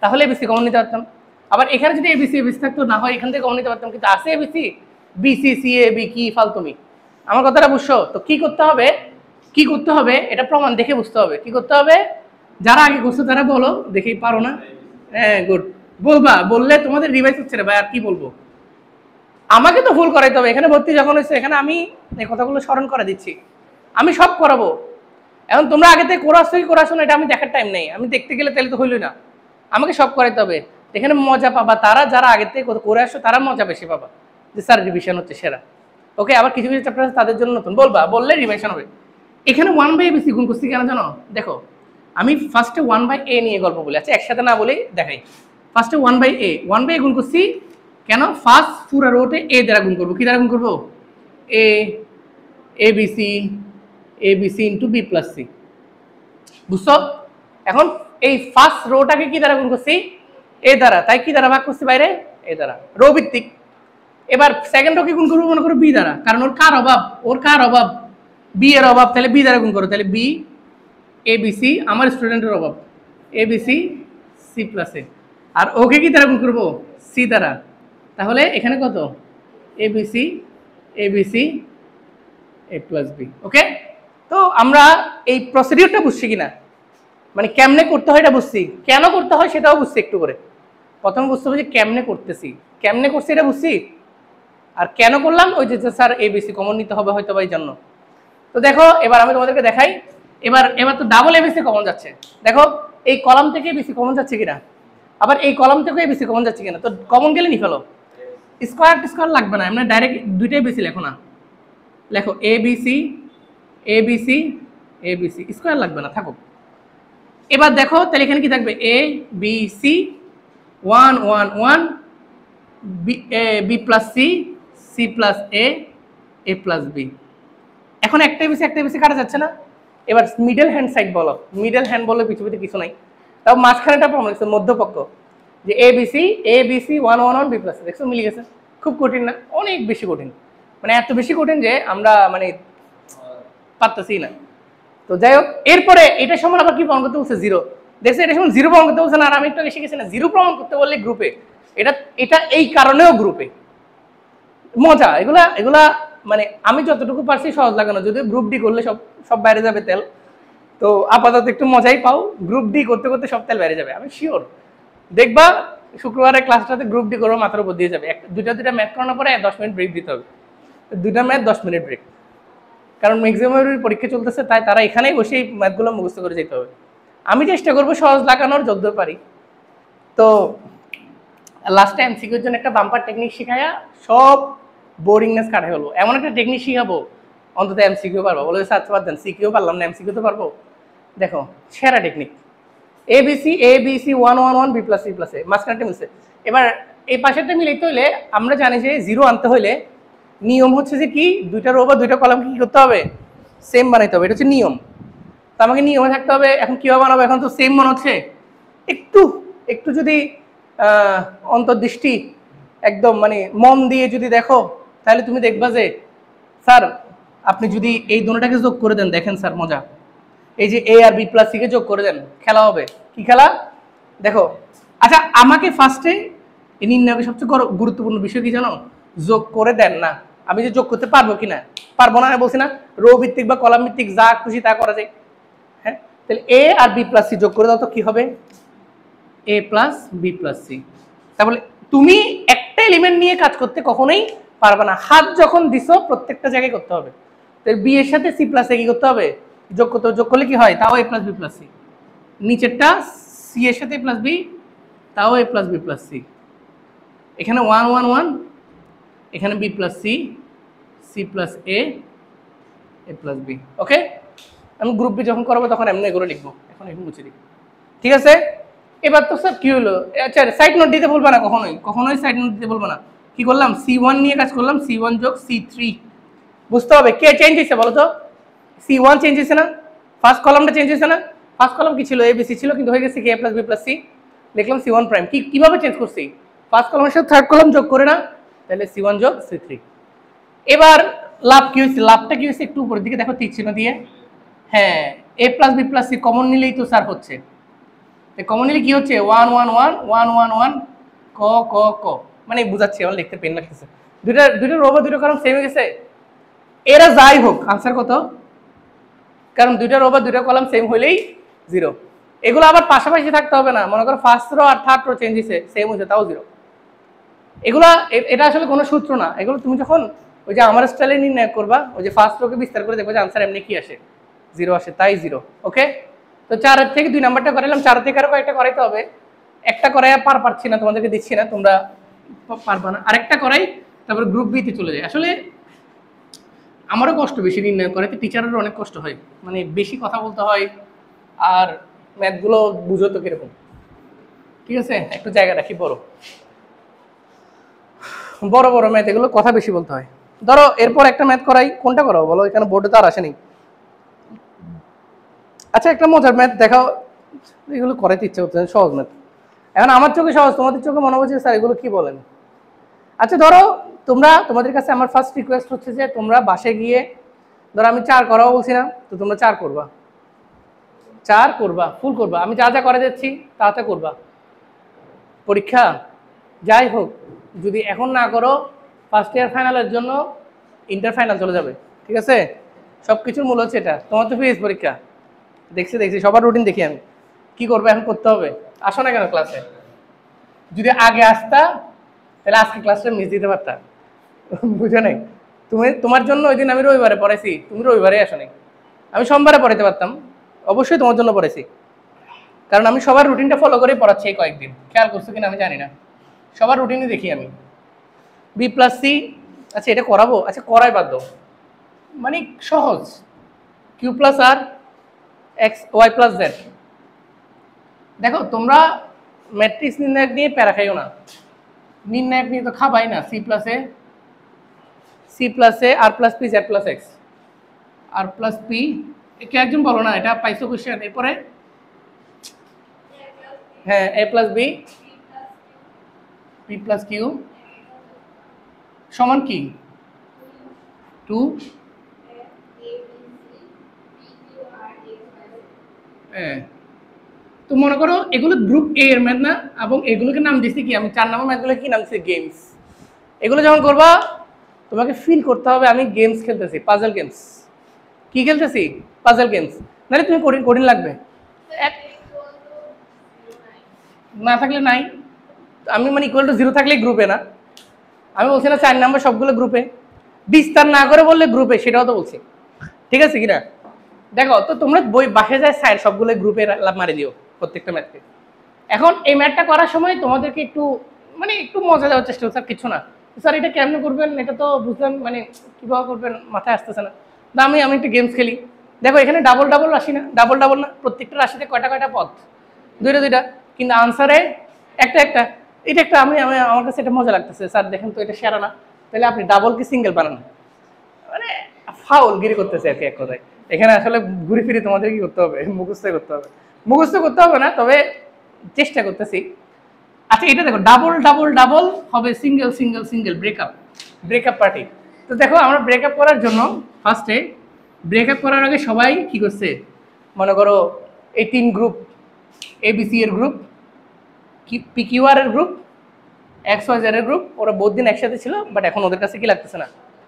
তাহলে এবিসি কমন নিতে পারতাম। আবার এখানে যদি এবিসি থাকতো, না হয় এখান থেকে কমন নিতে পারতাম, কিন্তু আছে এবিসি, বিসি সিএ এবি, কি ফালতুমি। আমার কথাটা বুঝছো তো? কি করতে হবে এটা প্রমাণ দেখে বুঝতে হবে। কি করতে হবে? যারা আগে করছো তারা বলো, দেখেই পারো না? হ্যাঁ, গুড। বললে তোমাদের রিভাইজ হচ্ছে রে ভাই, আর কি বলবো। আমাকে তো ভুল করাইতে হবে, এখানে ভর্তি যখন হয়েছে, এখানে আমি এই কথাগুলো স্মরণ করে দিচ্ছি, আমি সব করাবো। এখন তোমরা আগে থেকে করাছো না, এটা আমি দেখার টাইম নেই, আমি দেখতে গেলে তাহলে তো হইলই না, আমাকে সব করাইতে হবে। এখানে মজা পাবা তারা, যারা আগে থেকে করে আসছো তারা মজা বেশি পাবা, যে স্যার রিভিশন হচ্ছে সেরা। ওকে, আবার কিছু কিছু চ্যাপ্টার আছে তাদের জন্য নতুন, বললে রিভিশন হবে। এখানে 1/a গুণ করছি কেন জানো? দেখো, আমি ফার্স্টে 1/a নিয়ে গল্প বলি, আচ্ছা একসাথে না বলেই দেখাই। ফার্স্টে 1/a গুণ করছি কেন? ফার্স্ট পুরো রোটে এ দ্বারা গুণ করবো। কি দ্বারা গুণ করবো? ABC into B plus C. বুঝছো? এখন এই ফার্স্ট রোটাকে কি দ্বারা গুণ করছি? এ দ্বারা, তাই কি দ্বারা ভাগ করছি বাইরে? এ দ্বারা, রো ভিত্তিক। এবার সেকেন্ড রোকে গুণ করবো মনে করো বি দ্বারা, কারণ ওর কার অভাব? বি এর অভাব, তাহলে বি দ্বারা গুণ করো, তাহলে বি এবিসি, আমার স্টুডেন্টের অভাব, এবিসি সি প্লাস এ। আর ওকে কি দ্বারা গুণ করবো? সি দ্বারা, তাহলে এখানে কত? এবিসি এ প্লাস বি। ওকে, তো আমরা এই প্রসিডিউরটা বুঝছি কিনা, মানে কেমনে করতে হয় এটা বুঝছি, কেন করতে হয় সেটাও বুঝছি একটু করে। প্রথমে বুঝতে হবে যে কেমনে করছি এটা বুঝছি, আর কেন করলাম ওই যে স্যার এবিসি কমন নিতে হবে হয়তো বা এই জন্য। তো দেখো, এবার আমি তোমাদেরকে দেখাই। এবার তো ডাবল এবিসি কমন যাচ্ছে, দেখো এই কলাম থেকে এবিসি কমন যাচ্ছে কিনা, আবার এই কলাম থেকে এবিসি কমন যাচ্ছে কিনা। তো কমন গেলে নি ফেলো, স্কোয়ার লাগবে না, এমনি ডাইরেক্ট দুইটাই বেশি লেখো না, লেখো এবিসি স্কোয়ার লাগবে না, থাকো। এবার দেখো তাহলে এখানে কি থাকবে? A B C 1 1 1, B plus C plus A plus B. এখন একটা এবিসি কাটা যাচ্ছে না। এবার মিডল হ্যান্ড সাইড বলো, মিডল হ্যান্ড বলে পৃথিবীতে কিছু নাই, তাও মাঝখানেটা প্রমাণ হচ্ছে মধ্যপক্ষ, যে এবিসি 1 1 1 বি প্লাস। দেখছো মিলে গেছে? খুব কঠিন না? অনেক বেশি কঠিন, মানে এত বেশি কঠিন যে আমরা মানে পারতেছি না। তো যাই হোক, এরপরে এটা সমান আবার কি প্রমাণ করতে বলছে? জিরো। দেখছে এটা সমান জিরো প্রমাণ করতে বলছে না, আর আমি একটু আগে শিখেছি না, জিরো প্রমাণ করতে বললে গ্রুপে, এটা এই কারণেও গ্রুপে মজা। এগুলা মানে আমি যতটুকু পারছি সহজ লাগানো, যদিও গ্রুপ ডি করলে সব বাইরে যাবে তেল, তো আপাতত একটু মজাই পাও। গ্রুপ ডি করতে করতে সব তেল বাইরে যাবে, আমি শিওর। দেখবা শুক্রবারের ক্লাসটাতে গ্রুপ ডি করবো, মাথার উপর দিয়ে যাবে। দুইটা ম্যাথ করানোর পরে 10 মিনিট ব্রেক দিতে হবে, দুইটা ম্যাথ 10 মিনিট ব্রেক, কারণ ম্যাক্সিমামের পরীক্ষা চলতেছে, তাই তারা এখানেই বসে এই ম্যাথগুলো মুখস্থ করে যেতে হবে। আমি চেষ্টা করবো সহজ লাগানোর যতদূর পারি। তো লাস্টে এমসিকিউর জন্য একটা বাম্পার টেকনিক শিখায়া সব বোরিংনেস কাটাই হলো, এমন একটা টেকনিক শিখাবো অন্তত এমসিকিউ পারবো। বলে স্যার বাদ দেন, সিকিউ পারলাম না, এমসিকিউ তো পারবো। দেখো সেরা technique, ABC 1 1 1 B plus C plus A, মাঝখানটা মিলছে। এবার এই পাশেরটা মিলাইতে হইলে আমরা জানি যে জিরো আনতে হইলে নিয়ম হচ্ছে যে কি, দুইটা রো বা দুইটা কলাম কি করতে হবে? সেম বানাইতে হবে, এটা হচ্ছে নিয়ম। তো আমাকে নিয়মে থাকতে হবে। এখন কীভাবে বানাবো? এখন তো সেম মনে হচ্ছে, একটু যদি অন্তর্দৃষ্টি একদম মানে মন দিয়ে যদি দেখো, তাহলে তুমি দেখবা যে স্যার আপনি যদি এই দুটোটাকে যোগ করে দেন, দেখেন স্যার মজা, এই যে এ আর বি প্লাস সি কে যোগ করে দেন, খেলা হবে। কি খেলা? দেখো, আচ্ছা আমাকে ফার্স্টে এই নির্ণয়কে সবচেয়ে গুরুত্বপূর্ণ বিষয় কি জানো? যোগ করে দেন না, আমি যে যোগ করতে পারবো কিনা, পারবো না বলছি না, রো ভিত্তিক বা কলাম ভিত্তিক যা খুশি তা করা যায়। হ্যাঁ, তাহলে এ আর বি প্লাস সি যোগ করে দাও তো কি হবে? এ প্লাস বি প্লাস সি। তাহলে তুমি একটা এলিমেন্ট নিয়ে কাজ করতে কখনোই পারবে না, হাত যখন দিছো প্রত্যেকটা জায়গায় করতে হবে। তাহলে বি এর সাথে সি প্লাস এ কি করতে হবে? যোগ করতে হবে। যোগ করলে কি হয়? তাও এ প্লাস বি প্লাস সি। নিচেরটা সি এর সাথে প্লাস বি, তাও এ প্লাস বি প্লাস সি। এখানে 1 1 1, এখানে B plus C plus A plus B. ওকে, আমি গ্রুপ বি যখন করাবো তখন এমনি এগুলো লিখবো, এখন মুছে দিই। ঠিক আছে? এবার তো স্যার কি হলো? আচ্ছা সাইড নোট দিতে বলবো না, কখনোই সাইড নোট দিতে বলবো না। কি করলাম? C1 নিয়ে কাজ করলাম, C1 যোগ C3 বুঝতে হবে কে চেঞ্জ হয়েছে বলো তো, C1 চেঞ্জ হয়েছে না, ফার্স্ট কলামটা চেঞ্জ হয়েছে না, ফার্স্ট কলাম কি ছিল ABC ছিল কিন্তু হয়ে গেছে কি A + B + C, লিখলাম C1 প্রাইম। কিভাবে চেঞ্জ করছি, ফার্স্ট কলামের সাথে থার্ড কলাম যোগ করে না, তাহলে C1 যোগ C3। এবার লাভ কি হয়েছে, লাভটা কি হয়েছে একটু উপরের দিকে দেখো তীর চিহ্ন দিয়ে, হ্যাঁ A + B + C কমন নিলেই তো স্যার হচ্ছে, কমন নিলে কি হচ্ছে 1 1 1 1 1 1 ক ক ক, মানে বুঝাচ্ছি আমার লিখতে পেন লাগতেছে, দুইটা রো বা দুইটা কলাম সেম হয়ে গেছে। এরা যাই হোক আনসার কত, কারণ দুইটা রো বা দুইটা কলাম সেম হইলেই 0। এগুলো আবার পাশাপাশি থাকতে হবে না, মনে করো ফার্স্ট রো আর থার্ড রো চেঞ্জ হয়েছে সেম হয়েছে তাও 0। এগুলা এটা আসলে কোনো সূত্র না, এগুলো তুমি যখন ওই যে আমার স্টাইলে নির্ণয় করবা, ওই যে ফার্স্ট রোকে বিস্তার করে দেখবো যে আনসার এমনি কি আসে 0 আসে, তাই 0। ওকে, তো 4 থেকে 2 নাম্বারটা করাইলাম, 4 থেকে আরো কয়েকটা করাইতে হবে, একটা করাই পারছি না, তোমাদেরকে দিচ্ছি না, তোমরা পারবা না, আরেকটা করাই তারপর গ্রুপ বি তে চলে যায়। আসলে আমারও কষ্ট বেশি নির্ণয় করাইতে, টিচারেরও অনেক কষ্ট হয়, মানে বেশি কথা বলতে হয়, আর ম্যাথগুলো বুঝো তো কিরকম, ঠিক আছে একটু জায়গা রাখি, বড় বড় ম্যাথ এগুলো কথা বেশি বলতে হয়। ধরো এরপর একটা ম্যাথ করাই, কোনটা করাবো বলো, এখানে বোর্ডে তো আর আসেনি। আচ্ছা একটা মজার ম্যাথ দেখাও, এগুলো করাইতে ইচ্ছে করছে, সহজ ম্যাথ, এখন আমার চোখে সহজ, তোমাদের চোখে মনে হচ্ছে স্যার এগুলো কি বলেন। আচ্ছা ধরো তোমাদের কাছে আমার ফার্স্ট রিকোয়েস্ট হচ্ছে যে তোমরা বাসে গিয়ে, ধরো আমি 4 করাও বলছি না, তো তোমরা 4 করবা, 4 করবা, ফুল করবা, আমি যা যা করে যাচ্ছি তা তা করবা। পরীক্ষা যাই হোক যদি এখন না করো, ফার্স্ট ইয়ার ফাইনালের জন্য ইন্টার ফাইনাল চলে যাবে, ঠিক আছে, সব কিছুর মূল হচ্ছে এটা। তোমার তো ফিজিক্স পরীক্ষা, দেখছি সবার রুটিন দেখি আমি, কি করবে এখন করতে হবে। আসো না কেন ক্লাসে, যদি আগে আসতা তাহলে আজকে ক্লাসটা মিস দিতে পারতা, বুঝো নাই, তোমার জন্য ওই দিন আমি রবিবারে পড়াইছি, তুমি রবিবারে আসো নাই, আমি সোমবারে পড়াইতে পারতাম, অবশ্যই তোমার জন্য পড়াইছি, কারণ আমি সবার রুটিনটা ফলো করেই পড়াচ্ছি এই কয়েকদিন, খেয়াল করছো কিনা আমি জানি না, সবার রুটিনই দেখি আমি। B + C, আচ্ছা এটা করাবো, আচ্ছা করাই বাদ দাও, মানে সহজ, Q + R X Y + Z। দেখো তোমরা ম্যাট্রিক্স নির্ণায়ক নিয়ে প্যারা খাইও না, নির্ণায়ক নিয়ে তো খাবাই না, C + A R + P Z + X, R + P, কে একজন বলো না এটা পাইছো কোশ্চেন। এরপরে হ্যাঁ A + B P + Q সমান কি 2, হ্যাঁ তো মনে করো এগুলো গ্রুপ A এর ম্যাথ না, এবং এগুলোকে নাম দিচ্ছি কি, আমি 4 নম্বর ম্যাথগুলো কি নাম দিচ্ছি, গেমস। এগুলো যখন করবা তোমাকে ফিল করতে হবে আমি গেমস খেলতেছি, পাজল গেমস। কি খেলতেছি, পাজল গেমস, নাহলে তুমি কঠিন লাগবে, না থাকলে নাই, আমি মানে ইকুয়াল টু 0 থাকলে গ্রুপে না, আমি বলছি না 4 নাম্বার সবগুলো গ্রুপে, বিস্তার না করে বললে গ্রুপে, সেটাও তো বলছি, ঠিক আছে কিনা। দেখো তো তোমরা বই বাসে যায় স্যার সবগুলো গ্রুপে মারি দিও প্রত্যেকটা ম্যাথকে। এখন এই ম্যাথটা করার সময় তোমাদেরকে একটু মানে একটু মজা দেওয়ার চেষ্টা করছে, কিছু না স্যার এটা কেমনে করবেন, এটা তো বুঝলাম, মানে কীভাবে করবেন মাথায় আসতেছে না, না আমি একটু গেমস খেলি। দেখো এখানে ডাবল রাশি না, ডাবল না, প্রত্যেকটা রাশিতে কয়টা পদ, দুইটা, কিন্তু আনসারে একটা, এটা একটা আমি আমার কাছে এটা মজা লাগতেছে, স্যার দেখেন তো এটা সেরা না, তাহলে আপনি ডাবল কি সিঙ্গেল বানান, মানে ফাউল গিরি করতেছে আর কি এক কথায়। এখানে আসলে ঘুরে ফিরে তোমাদের কি করতে হবে, মুখস্থ করতে হবে না, তবে চেষ্টা করতেছি। আচ্ছা এটা দেখো ডাবল হবে সিঙ্গেল ব্রেকআপ পার্টি। তো দেখো আমরা ব্রেকআপ করার জন্য ফার্স্টে ব্রেকআপ করার আগে সবাই কি করছে, মনে করো এই 3 গ্রুপ, ABC এর গ্রুপ, PQR এর গ্রুপ, XYZ এর গ্রুপ, ওরা বহুত দিন একসাথে ছিল, বাট এখন ওদের কাছে কি লাগতেছে না,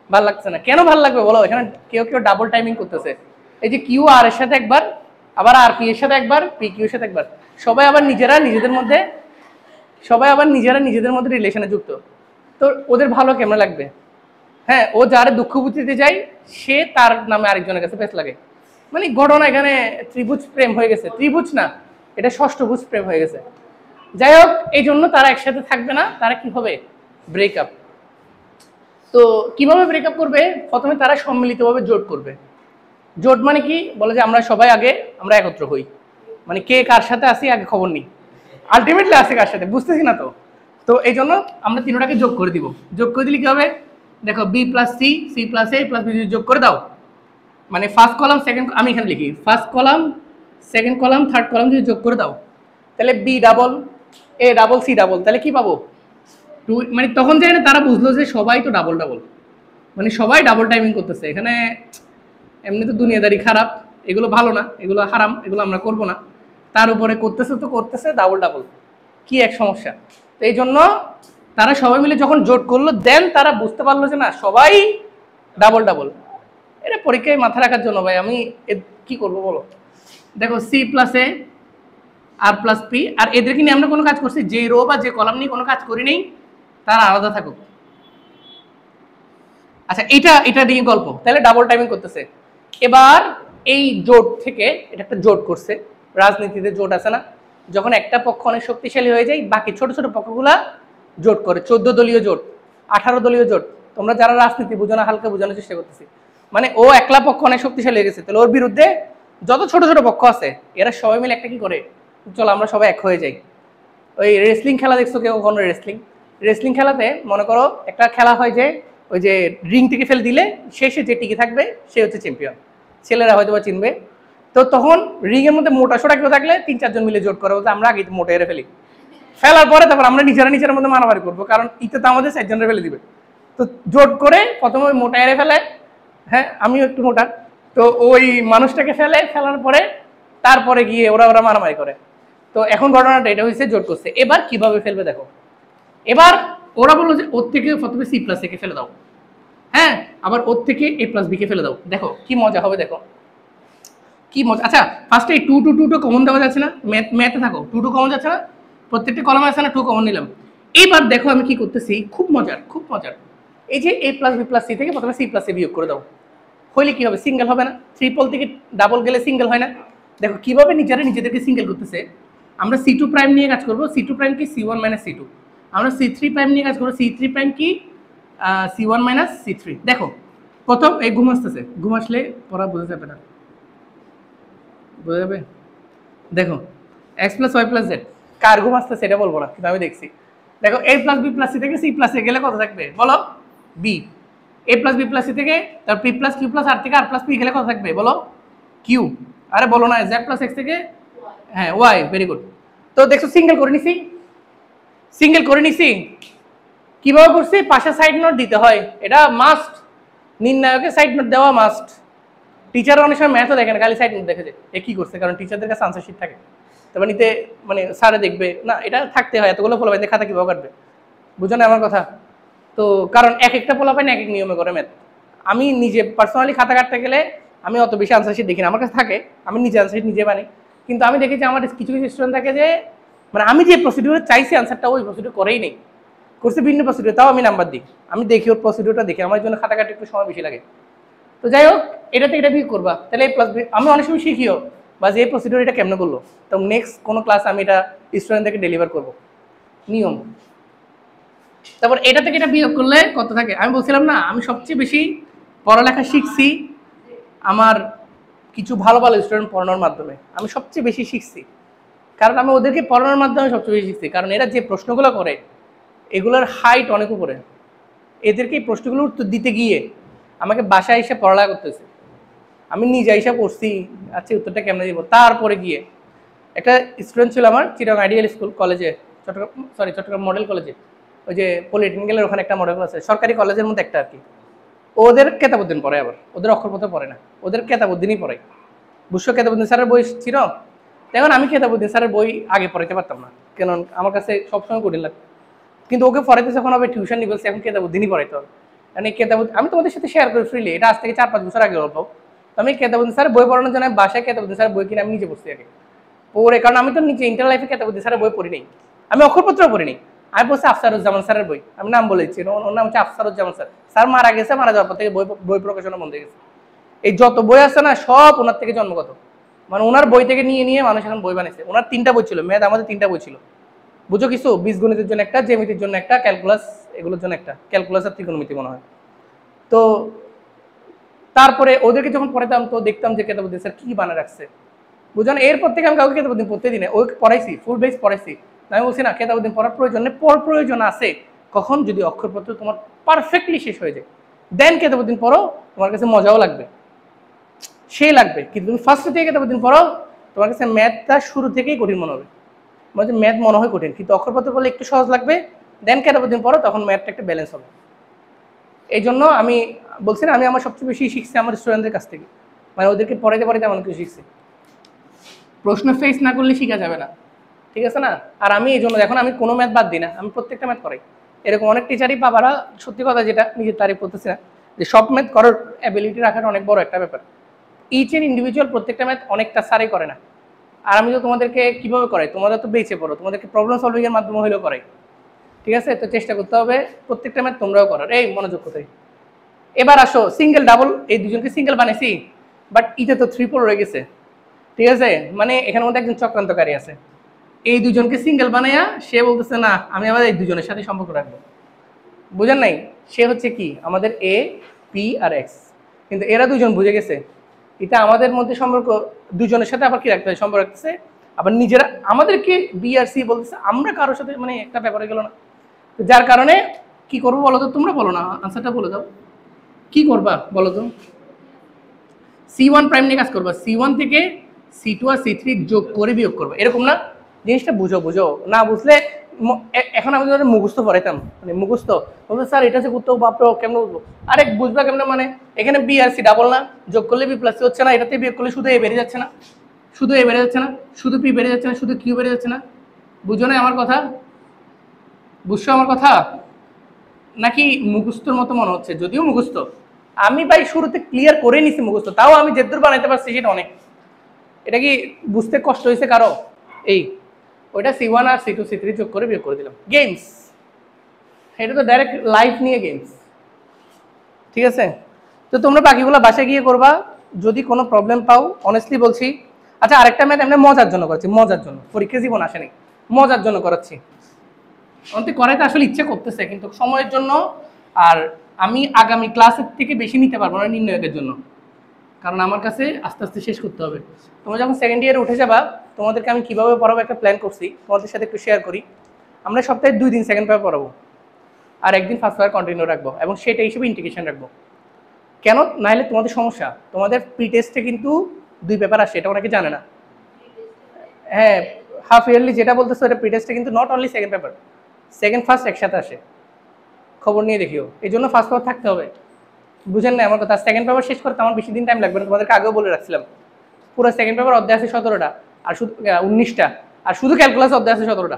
ভালো লাগতেছে না। কেন ভালো লাগবে বলো, এখানে কেউ ডাবল টাইমিং করতেছে, এই যে QR এর সাথে একবার, আবার RP এর সাথে একবার, PQ এর সাথে একবার, সবাই আবার নিজেদের মধ্যে রিলেশনে যুক্ত, তো ওদের ভালো কেমন লাগবে। হ্যাঁ ও যার দুঃখ বুঝতে যায় সে তার নামে আরেকজনের কাছে পেছ লাগে, মানে ঘটনা এখানে ত্রিভুজ প্রেম হয়ে গেছে, ত্রিভুজ না এটা ষষ্ঠভুজ প্রেম হয়ে গেছে। যাই হোক এই জন্য তারা একসাথে থাকবে না, তারা কি হবে ব্রেকআপ। তো কিভাবে ব্রেকআপ করবে, প্রথমে তারা সম্মিলিতভাবে জোট করবে। জোট মানে কি বলে যে আমরা সবাই আগে আমরা একত্র হই, মানে কে কার সাথে আসি আগে খবর নিই, আলটিমেটলি আসে কার সাথে বুঝতেছি না। তো এই জন্য আমরা 3টাকে যোগ করে দিব, যোগ করে দিলে কি হবে, দেখো B plus C, C plus A plus B যোগ করে দাও, মানে ফার্স্ট কলাম সেকেন্ড, আমি এখানে লিখি first column second column third column যদি যোগ করে দাও, তাহলে B double A double C double, তাহলে কি পাবো টু। মানে তখন যে তারা বুঝলো যে সবাই তো ডাবল ডাবল, মানে সবাই ডাবল টাইমিং করতেছে এখানে। এমনি তো দুনিয়াদারি খারাপ, এগুলো ভালো না, এগুলো হারাম, এগুলো আমরা করব না। তার উপরে করতেছে তো করতেছে ডাবল ডাবল, কি এক সমস্যা। তো এই জন্য তারা সবাই মিলে যখন জোট করলো, দেন তারা বুঝতে পারলো যে না সবাই ডাবল ডাবল। এটা পরীক্ষায় মাথা রাখার জন্য ভাই আমি কি করব বলো। দেখো সি প্লাস এ আর প্লাস পি, আর এদেরকে নিয়ে আমরা কোনো কাজ করছি, যে রো বা যে কলাম নিয়ে কোনো কাজ করি নেই, তারা আলাদা থাকুক। আচ্ছা এটা এটা দিয়ে গল্প, তাহলে ডাবল টাইমিং করতেছে। এবার এই জোট থেকে এটা একটা জোট করছে, রাজনীতিতে জোট আছে না, যখন একটা পক্ষ অনেক শক্তিশালী হয়ে যায় বাকি ছোট ছোট পক্ষগুলা জোট করে, 14 দলীয় জোট, 18 দলীয় জোট। তোমরা যারা রাজনীতি বুঝো না হালকা বোঝানোর চেষ্টা করতেছি। মানে ও একলা পক্ষ অনেক শক্তিশালী হয়ে গেছে, তাহলে ওর বিরুদ্ধে যত ছোট ছোট পক্ষ আছে এরা সবাই মিলে একটা কি করে, চলো আমরা সবাই এক হয়ে যাই। ওই রেসলিং খেলা দেখছো কেউ কখনো? রেসলিং খেলাতে মনে করো একটা খেলা হয় যে ওই যে রিং থেকে ফেলে দিলে শেষে যে টিকে থাকবে সে হচ্ছে চ্যাম্পিয়ন, ছেলেরা হয়তো বা চিনবে। তো তখন রিং এর মধ্যে মোটা সোটা কেউ থাকলে 3-4 জন মিলে জোট করে বলতে আমরা আগে মোটা এরে ফেলি, ফেলার পরে তারপর আমরা নিজের মধ্যে মারামারি করবো, কারণ ইতে তো আমাদের 4 জনের ফেলে দিবে। তো জোট করে প্রথমে ওই মোটা এরে ফেলে, হ্যাঁ আমিও একটু মোটা, তো ওই মানুষটাকে ফেলার পরে তারপরে গিয়ে ওরা মারামারি করে। তো এখন ঘটনাটা এটা হয়েছে, জোট করছে। এবার কিভাবে ফেলবে দেখো, এবার ওরা বললো যে ওর থেকে প্রথমে সি প্লাস এ কে ফেলে দাও, হ্যাঁ আবার ওর থেকে এ প্লাস বি কে ফেলে দাও, দেখো কি মজা হবে, দেখো কি মজা। আচ্ছা ফার্স্টে এই 2 2 2 কমন দেওয়া যাচ্ছে না, ম্যাথে থাকো 2 2 কমন যাচ্ছে না, প্রত্যেকটা কলমে আছে না 2 কমন নিলাম। এইবার দেখো আমি কি করতেছি, খুব মজার খুব মজার। এই যে এ প্লাস বি প্লাস সি থেকে প্রথমে সি প্লাস এ বিয়োগ করে দাও, হইলে কি হবে, সিঙ্গেল হবে না? ট্রিপল থেকে ডাবল গেলে সিঙ্গেল হয় না? দেখো কিভাবে নিজেদেরকে সিঙ্গেল করতেছে। আমরা সি টু প্রাইম নিয়ে কাজ করবো, সি টু প্রাইম কি C one minus C two, আমরা সি থ্রি প্রাইম নিয়ে কাজ করবো, সি থ্রি প্রাইম কি C one minus C three. দেখো প্রথম এই ঘুম আসতেছে, ঘুম আসলে পড়া বোঝা যাবে না, বোঝা যাবে। দেখো X plus Y plus Z, কার ঘুম আসতেছে এটা বলবো না, কিন্তু আমি দেখছি। দেখো A plus B plus C থেকে সি প্লাস এ গেলে কত থাকবে বলো, B. A plus B plus C থেকে তার P plus Q plus R থেকে আর প্লাস পি গেলে কত থাকবে বলো, কিউ। আরে বলো না, জেড প্লাস এক্স থেকে হ্যাঁ ওয়াই, ভেরি গুড। তো দেখছো সিঙ্গেল করে নিছি, সিঙ্গেল করে নিছি। কিভাবে করছি, পাশে সাইড নোট দিতে হয়, এটা মাস্ট, নির্ণায়কে সাইড নোট দেওয়া মাস্ট। টিচার অনেক সময় ম্যাথও দেখেন, খালি সাইড নোট দেখে যে এ কি করছে, কারণ টিচারদের কাছে আনসার শিট থাকে, তারপর নিতে মানে স্যারে দেখবে না, এটা থাকতে হয়, এতগুলো পোলাপাইন খাতা কিভাবে কাটবে, বুঝো না আমার কথা। তো কারণ এক একটা পোলাপাইন এক এক নিয়মে করে ম্যাথ। আমি নিজে পার্সোনালি খাতা কাটতে গেলে আমি অত বেশি আনসার শিট দেখি না, আমার কাছে থাকে, আমি নিজে আনসার শিট নিজে বানাই। কিন্তু আমি দেখি যে আমার কিছু কিছু স্টুডেন্ট থাকে যে মানে আমি যে প্রসিডিউরে চাইছি আনসারটা ওই প্রসিডিউর করেই নেই, করছে ভিন্ন প্রসিডিউর, তাও আমি নাম্বার দিই। আমি দেখি ওর প্রসিডিউরটা দেখি, আমার জন্য খাতা কাটতে একটু সময় বেশি লাগে। তো যাই হোক, এটাতে এটা বিয়োগ করবা, তাহলে এ প্লাস বি আমি অনেক সময় শিখিও বা যে প্রসিডিউর এটা কেমনে করলো, তো নেক্সট কোনো ক্লাস আমি এটা স্টুডেন্টদেরকে ডেলিভার করবো নিয়ম। তারপর এটা থেকে এটা বিয়োগ করলে কত থাকে, আমি বলছিলাম না আমি সবচেয়ে বেশি পড়ালেখা শিখছি আমার কিছু ভালো ভালো স্টুডেন্ট পড়ানোর মাধ্যমে, আমি সবচেয়ে বেশি শিখছি, কারণ আমি ওদেরকে পড়ানোর মাধ্যমে সবচেয়ে বেশি শিখছি। কারণ এরা যে প্রশ্নগুলো করে এগুলোর হাইট অনেক উপরে, এদেরকে এই প্রশ্নগুলোর উত্তর দিতে গিয়ে আমাকে বাসায় এসে পড়ালেখা করতেছে, আমি নিজে এসে পড়ছি, আচ্ছা উত্তরটা কেমনে দিব। তারপরে গিয়ে একটা স্টুডেন্ট ছিল আমার চিটাগং আইডিয়াল স্কুল কলেজে, চট্টগ্রাম মডেল কলেজে, ওই যে পলিটেকনিক্যালের ওখানে একটা মডেল আছে, সরকারি কলেজের মধ্যে একটা আর কি। ওদের কেতাবুদ্দিন পড়ে, আবার ওদের অক্ষরপথে পড়ে না, ওদের কেতাবুদ্দিনই পড়ে। বুঝছো কেতাবুদ্দিন স্যারের বই ছিল, এখন আমি কেতাবুদ্দিন স্যারের বই আগে পড়াইতে পারতাম না, কেন আমার কাছে সবসময় কঠিন লাগতো। কিন্তু ওকে পড়াইতে যখন হবে টিউশন নিয়ে বলছে এখন কেতাবুদ্দিনই পড়াইতে হবে। মানে কেতাবুদ্দিন আমি তোমাদের সাথে শেয়ার করি ফ্রিলি, এটা আজ থেকে 4-5 বছর আগে গল্প। তো আমি কেতাবুদ্দিন স্যারের বই পড়ানোর জন্য বাসায় কেতাবুদ্দিন স্যারের বই কিনে আমি নিজে পড়ছি আগে পড়ে, কারণ আমি তো নিজে ইন্টার লাইফে কেতাবুদ্দিন স্যারের বই পড়ি নাই, আমি অক্ষরপত্র পড়ি নাই। আমি পড়ছি আফসারুজ্জামান স্যারের বই, আমি নাম বলেছি, ওর নাম হচ্ছে আফসারুজ্জামান স্যার। স্যার মারা গেছে, মারা যাওয়ার পর থেকে বই প্রকাশনা বন্ধ হয়ে গেছে। এই যত বই আছে না সব ওনার থেকে জন্মগত, মানে ওনার বই থেকে নিয়ে নিয়ে মানুষ এখন বই বানাইছে। ওনার 3টা বই ছিল, ম্যাথ আমাদের 3টা বই ছিল, বুঝো কিছু, বীজগণিতের জন্য একটা, জ্যামিতির জন্য একটা, ক্যালকুলাস এগুলোর জন্য একটা, ক্যালকুলাস আর ত্রিকোণমিতি মনে হয়। তো তারপরে ওদেরকে যখন পড়াতাম তো দেখতাম যে কেতাবুদ্দিন স্যার কি বানা রাখছে, বুঝলেন। এরপর থেকে আমি কাউকে কেতাবুদ্দিন পড়তে দিই না, ওকে পড়াইছি, ফুল বেস পড়াইছি। আমি বলছি না কেতাবুদ্দিন পড়ার প্রয়োজন নেই, প্রয়োজন আছে, কখন? যদি অক্ষরপত্র তোমার পারফেক্টলি শেষ হয়ে যায়, দেন কেতাবুদ্দিন পড়ো, তোমার কাছে মজাও লাগবে, সেই লাগবে। কিন্তু তুমি ফার্স্ট থেকে কেতাবুদ্দিন পড়ো, তোমার কাছে ম্যাথটা শুরু থেকেই কঠিন মনে হবে। মানে ম্যাথ মনে হয় কঠিন, কিন্তু অক্ষরপত্র করলে একটু সহজ লাগবে, দেন কেতাবুদ্দিন পড়ো, তখন ম্যাথটা একটা ব্যালেন্স হবে। এই জন্য আমি বলছি না, আমি আমার সবচেয়ে বেশি শিখছি আমার স্টুডেন্টদের কাছ থেকে, মানে ওদেরকে পড়াইতে পড়াইতে এমন কিছু শিখছি। প্রশ্ন ফেস না করলে শেখা যাবে না, ঠিক আছে না? আর আমি এই জন্য এখন আমি কোনো ম্যাথ বাদ দিই না, আমি প্রত্যেকটা ম্যাথ করাই। এরকম অনেক টিচারই পাবারা, সত্যি কথা যেটা নিজের তারিফ করতেছি না, যে সব ম্যাথ করার অ্যাবিলিটি রাখাটা অনেক বড় একটা ব্যাপার। ইচ এন্ড ইন্ডিভিজুয়াল প্রত্যেকটা ম্যাথ অনেকটা স্যারই করে না। আর আমি তো তোমাদেরকে কীভাবে করাই, তোমাদের তো বেঁচে পড়ো, তোমাদেরকে প্রবলেম সলভিংয়ের মাধ্যমে হলেও করাই, ঠিক আছে? তো চেষ্টা করতে হবে প্রত্যেকটা ম্যাথ তোমরাও করার। এই মনোযোগ কোথায়? এবার আসো সিঙ্গেল ডাবল, এই দুজনকে সিঙ্গেল বানাইছি, বাট ইতে তো 3-4 রয়ে গেছে, ঠিক আছে? মানে এখানের মধ্যে একজন চক্রান্তকারী আছে। এই দুজনকে সিঙ্গেল বানাইয়া সে বলতেছে না আমি আবার এই দুজনের সাথে সম্পর্ক রাখবো। বুঝেন নাই? সে হচ্ছে কি আমাদের এ, পি আর এক্স, কিন্তু এরা দুজন বুঝে গেছে এটা আমাদের মধ্যে সম্পর্ক, দুজনের সাথে আবার কি রাখতে হয়, সম্পর্ক রাখতেছে। আবার নিজেরা আমাদেরকে বি আর সি বলতেছে, আমরা কারোর সাথে, মানে একটা ব্যাপারে গেল না। যার কারণে কি করবো বলো তো? তোমরা বলো না, আনসারটা বলে দাও, কি করবা বলো তো? C1 প্রাইম নিয়ে কাজ করবা, C1 থেকে C2 আর C3 যোগ করে বিয়োগ করবা, এরকম না? জিনিসটা বুঝো, বুঝো না বুঝলে এখন আমি ধরে মুখস্থ পড়াইতাম, মানে মুখস্থ বলতো স্যার এটা হচ্ছে করতে বাপরে কেমন বুঝবো? আরে বুঝবা কেমন? মানে এখানে বি আর সি ডাবল না, যোগ করলে বি প্লাস সি হচ্ছে না, এটাতে বিয়োগ করলে শুধু এ বেড়ে যাচ্ছে না, শুধু এ বেড়ে যাচ্ছে না, শুধু পি বেড়ে যাচ্ছে না, শুধু কিউ বেড়ে যাচ্ছে না? বুঝো না আমার কথা? বুঝছো আমার কথা? নাকি মুখস্থর মতো মনে হচ্ছে? যদিও মুখস্থ, আমি ভাই শুরুতে ক্লিয়ার করে নিছি মুখস্থ, তাও আমি যেদূর বানাইতে পারছি সেটা অনেক। এটা কি বুঝতে কষ্ট হয়েছে কারো? এই ওইটা C1 আর C2 C3 যোগ করে বিয়োগ করে দিলাম, গেমস। এটা তো ডাইরেক্ট লাইফ নিয়ে গেমস, ঠিক আছে? তো তোমরা বাকিগুলো বাসায় গিয়ে করবা, যদি কোনো প্রবলেম পাও অনেস্টলি বলছি। আচ্ছা আরেকটা ম্যাথ এমনি মজার জন্য করাচ্ছি, মজার জন্য, পরীক্ষা জীবন আসেনি, মজার জন্য করাচ্ছি। অন্তে করাইতে আসলে ইচ্ছে করতেছে কিন্তু সময়ের জন্য, আর আমি আগামী ক্লাসের থেকে বেশি নিতে পারবো না নির্ণয়কের জন্য, কারণ আমার কাছে আস্তে আস্তে শেষ করতে হবে। তোমরা যখন সেকেন্ড ইয়ারে উঠে যাবা, তোমাদেরকে আমি কীভাবে পড়াবো একটা প্ল্যান করছি, তোমাদের সাথে একটু শেয়ার করি। আমরা সপ্তাহে 2 দিন সেকেন্ড পেপার পড়াবো, আর একদিন ফার্স্ট পেপার কন্টিনিউ রাখবো, এবং সেটা হিসেবে ইন্টিগ্রেশন রাখবো। কেন? নাহলে তোমাদের সমস্যা, তোমাদের প্রি টেস্টে কিন্তু 2 পেপার আসে, এটা অনেকে জানে না। হ্যাঁ, হাফ ইয়ারলি যেটা বলতেছো এটা প্রি টেস্টে কিন্তু not only second paper, second first একসাথে আসে, খবর নিয়ে দেখিও। এই জন্য ফার্স্ট পেপার থাকতে হবে, বুঝেন না আমার কথা? সেকেন্ড পেপার শেষ করতে আমার বেশি দিন টাইম লাগবে না, তোমাদেরকে আগেও বলে রাখছিলাম। পুরো সেকেন্ড পেপার অধ্যায় আছে 17টা, আর শুধু 19টা, আর শুধু ক্যালকুলাস অধ্যায় আছে 17টা।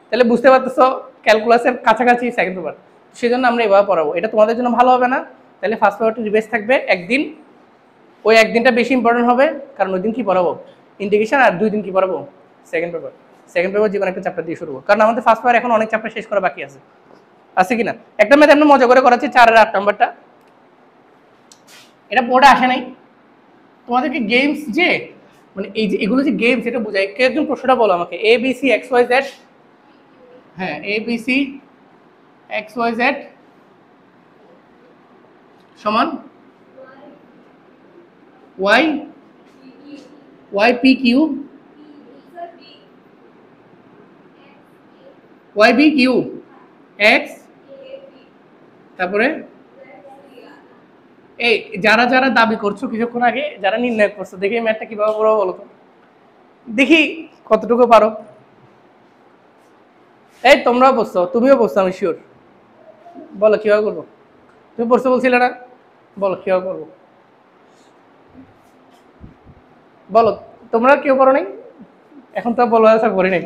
তাহলে বুঝতে পারতেছো ক্যালকুলাসের কাছাকাছি সেকেন্ড পেপার, সেজন্য আমরা এভাবে পড়াবো। এটা তোমাদের জন্য ভালো হবে না? তাহলে ফার্স্ট পেপারটা রিভাইজ থাকবে একদিন, ওই একদিনটা বেশি ইম্পর্টেন্ট হবে, কারণ ওই দিন কি পড়াবো? ইন্টিগ্রেশন। আর 2 দিন কি পড়াবো? Second paper. সেকেন্ড পেপার জীবন একটা চ্যাপ্টার দিয়ে শুরু করবো, কারণ আমাদের ফার্স্ট পেপার এখন অনেক চ্যাপ্টার শেষ করা বাকি আছে, আছে কিনা? একটা ম্যাথ এমনি মজা করে করাচ্ছি, 4 আর 8 নাম্বারটা, এটা বোর্ডে আসে নাই। তোমাদেরকে গেমস যে, মানে এই যে এগুলো যে গেমস, এটা বোঝায়। কেউ একজন প্রশ্নটা বলো আমাকে, ABC XYZ, হ্যাঁ ABC XYZ সমান YPQ YBQ X, তারপরে এই যারা যারা দাবি করছো কিছুক্ষণ আগে, যারা নির্ণয় করছো, দেখি ম্যাথটা কিভাবে পড়বো বলো তো, দেখি কতটুকু পারো। এই তোমরাও পড়ছো, তুমিও পড়ছো আমি শিওর, বলো কিভাবে করবো? তুমি পড়ছো বলছিলে না, বলো কিভাবে করবো, বলো। তোমরা কেউ পড়ো নাই এখন? তো বলো আশা করি নাই।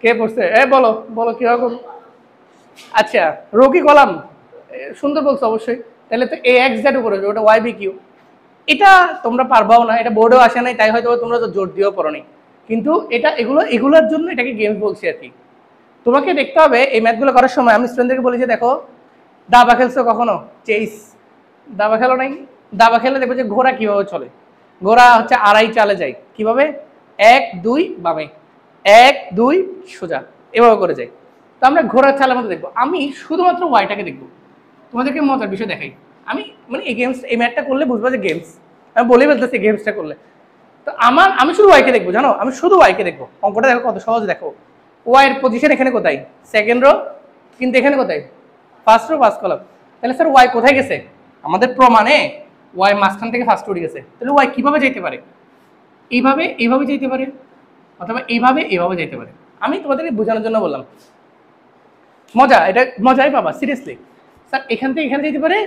কে পড়ছে? বলো বলো কিভাবে করবো। আচ্ছা রকি কলাম, সুন্দর বলছো অবশ্যই। তাহলে তো AXZ উপরে ওটা YBQ, এটা তোমরা পারবাও না, এটা বোর্ডেও আসে নাই, তাই হয়তো তোমরা তো জোর দিয়েও পড়ো নাই। কিন্তু এটা এগুলোর জন্য এটাকে গেমস বলছি আর কি। তোমাকে দেখতে হবে এই ম্যাথগুলো করার সময়, আমি স্টুডেন্টদেরকে বলি যে দেখো, দাবা খেলছো কখনো? চেইস দাবা খেলো নাই? দাবা খেলে দেখবো যে ঘোড়া কিভাবে চলে, ঘোড়া হচ্ছে আড়াই চালে যায়, কিভাবে? 1 2 বামে, 1 2 সোজা, এভাবে করে যায়। তো আমরা ঘোড়ার চালের মধ্যে দেখবো। আমি শুধুমাত্র ওয়াইটাকে দেখবো, তোমাদেরকে মজার বিষয় দেখাই। আমি মানে এই ম্যাথটা করলে বুঝবো যে গেমস, আমি বলেই বলতেছি গেমসটা করলে। তো আমি শুধু ওয়াইকে দেখবো, জানো, আমি শুধু ওয়াইকে দেখবো। অঙ্কটা দেখো কত সহজ, দেখো ওয়াই এর পজিশন এখানে কোথায়, সেকেন্ড রো, কিন্তু এখানে কোথায় ফার্স্ট রো ফার্স্ট কলাম। তাহলে স্যার ওয়াই কোথায় গেছে, আমাদের প্রমাণে ওয়াই মাঝখান থেকে ফার্স্ট রো গেছে। তাহলে ওয়াই কিভাবে যেতে পারে, এইভাবে এইভাবে যেতে পারে, অথবা এইভাবে এইভাবে যেতে পারে। আমি তোমাদেরকে বোঝানোর জন্য বললাম, মজা, এটা মজাই পাবা সিরিয়াসলি। স্যার এখান থেকে এখানে যেতে পারে,